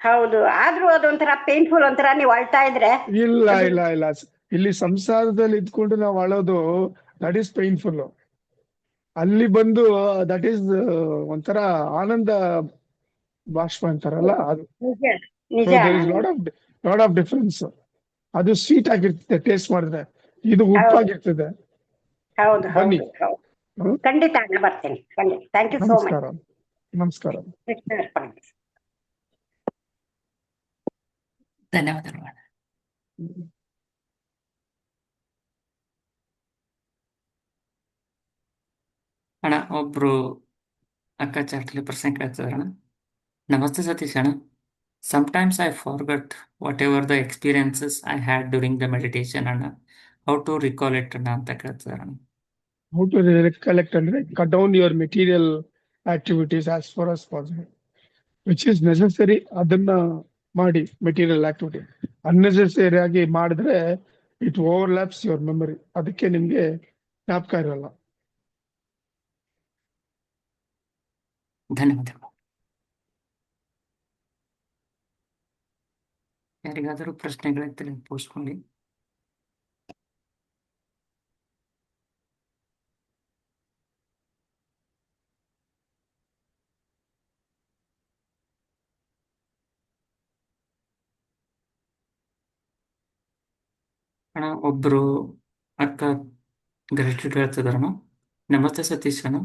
ಹೌದು, ಆದ್ರೂ ಅದೊಂಥರ ಪೇನ್ಫುಲ್, ಒಂಥರ ನೀವ್ ಅಳ್ತಾ ಇದ್ರೆ. ಇಲ್ಲ ಇಲ್ಲ ಇಲ್ಲ, ಇಲ್ಲಿ ಸಂಸಾರದಲ್ಲಿ ಇದ್ಕೊಂಡು ನಾವು ಅಳೋದು ದಟ್ ಈಸ್ ಪೈನ್ಫುಲ್. ಅಲ್ಲಿ ಬಂದು ದಟ್ ಈಸ್ ಒಂಥರ ಆನಂದ ಬಾಷ್ಪ ಅಂತಾರಲ್ಲ ಅದು. ನಿಜ ನಿಜ there is lot of difference. ಅದು ಸ್ವೀಟ್ ಆಗಿರ್ತದೆ ಟೇಸ್ಟ್ ಮಾಡಿದ್ರೆ, ಇದು ಉಪ್ಪಾಗಿರ್ತದೆ. ಹೌದು ಬನ್ನಿ. ಹೌದು ಹೌದು, ಖಂಡಿತ ಅಣ್ಣ ಬರ್ತೀನಿ, ಖಂಡಿತ. Thank you so much. ನಮಸ್ಕಾರ ನಮಸ್ಕಾರ. ಧನ್ಯವಾದಗಳು ಅಣ್ಣ. ಅಣ್ಣ ಒಬ್ರು ಅಕ್ಕ ಚಾಟ್ಲಿ ಪ್ರಶ್ನೆ ಕೇಳ್ತಿದಾರಣ. ನಮಸ್ತೆ ಸತೀಶ್ ಅಣ್ಣ. Sometimes I forgot whatever the experiences I had during the meditation ಅಣ್ಣ. How to recall it ಅಣ್ಣ ಅಂತ ಕೇಳ್ತಿದಾರಣ. How to recollect and cut down your material activities as far as possible. Which is necessary, ಅದನ್ನ ಮಾಡಿ material activity. Unnecessary ಆಗಿ ಮಾಡಿದ್ರೆ it overlaps your memory, ಅದಕ್ಕೆ ನಿಮ್ಗೆ ಜ್ಞಾಪಕ ಇರಲ್ಲ. ಧನ್ಯವಾದಗಳು. ಯಾರಿಗಾದರೂ ಪ್ರಶ್ನೆಗಳಿದ್ದರೆ ಪೋಸ್ಟ್ಕೊಳ್ಳಿ. ಅಣ್ಣ ಒಬ್ರು ಅಕ್ಕ ಗ್ರಾಟಿಟ್ಯೂಡ್ ಹೇಳ್ತಿದಾರಣ. ನಮಸ್ತೆ ಸತೀಶ್ ಅಣ್ಣ.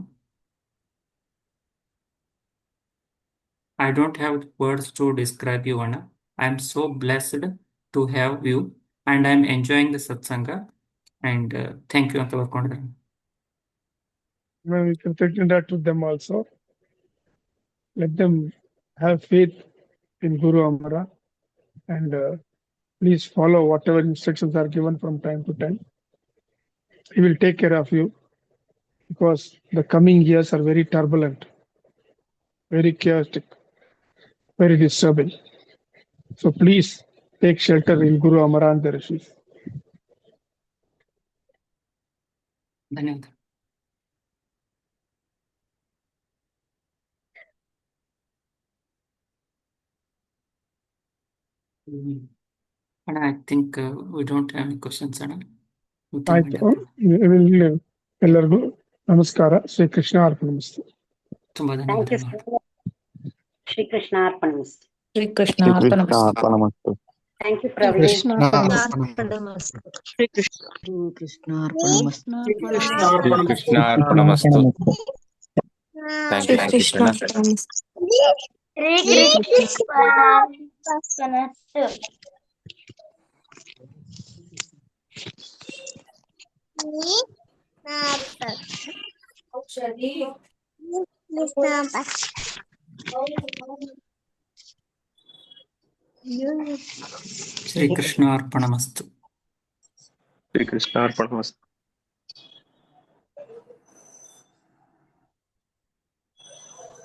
I don't have words to describe you ಅಣ್ಣ. I am so blessed to have you and I am enjoying the satsanga and thank you ಅಂತ ಬರ್ಕೊಂಡಿದ್ದಾರೆ. We can take that to them also. Let them have faith in Guru Amara and please follow whatever instructions are given from time to time. He will take care of you because the coming years are very turbulent, very chaotic, very disturbing. So please take shelter in Guru Amara and the Rishis. ಧನ್ಯವಾದ. ಅಣ್ಣ I think we don't have any questions ಅಣ್ಣ. ಆಯ್ತು, ಎಲ್ಲರಿಗೂ ನಮಸ್ಕಾರ. ಶ್ರೀಕೃಷ್ಣ ಅರ್ಪಣಮಸ್ತು. ತುಂಬಾ thank you. ಧನ್ಯವಾದಗಳು. ಶ್ರೀಕೃಷ್ಣ ಅರ್ಪಣಮಸ್ತು. ಶ್ರೀಕೃಷ್ಣ ಅರ್ಪಣಮಸ್ತು. Thank you Praveen. ಶ್ರೀಕೃಷ್ಣ ಅರ್ಪಣಮಸ್ತು. ಕೃಷ್ಣ ಅರ್ಪಣಮಸ್ತು. ಕೃಷ್ಣ ಅರ್ಪಣಮಸ್ತು. ಶ್ರೀಕೃಷ್ಣ ಅರ್ಪಣಮಸ್ತು. ಶ್ರೀಕೃಷ್ಣ ಅರ್ಪಣಮಸ್ತು. ಶ್ರೀಕೃಷ್ಣ ಅರ್ಪಣಮಸ್ತು.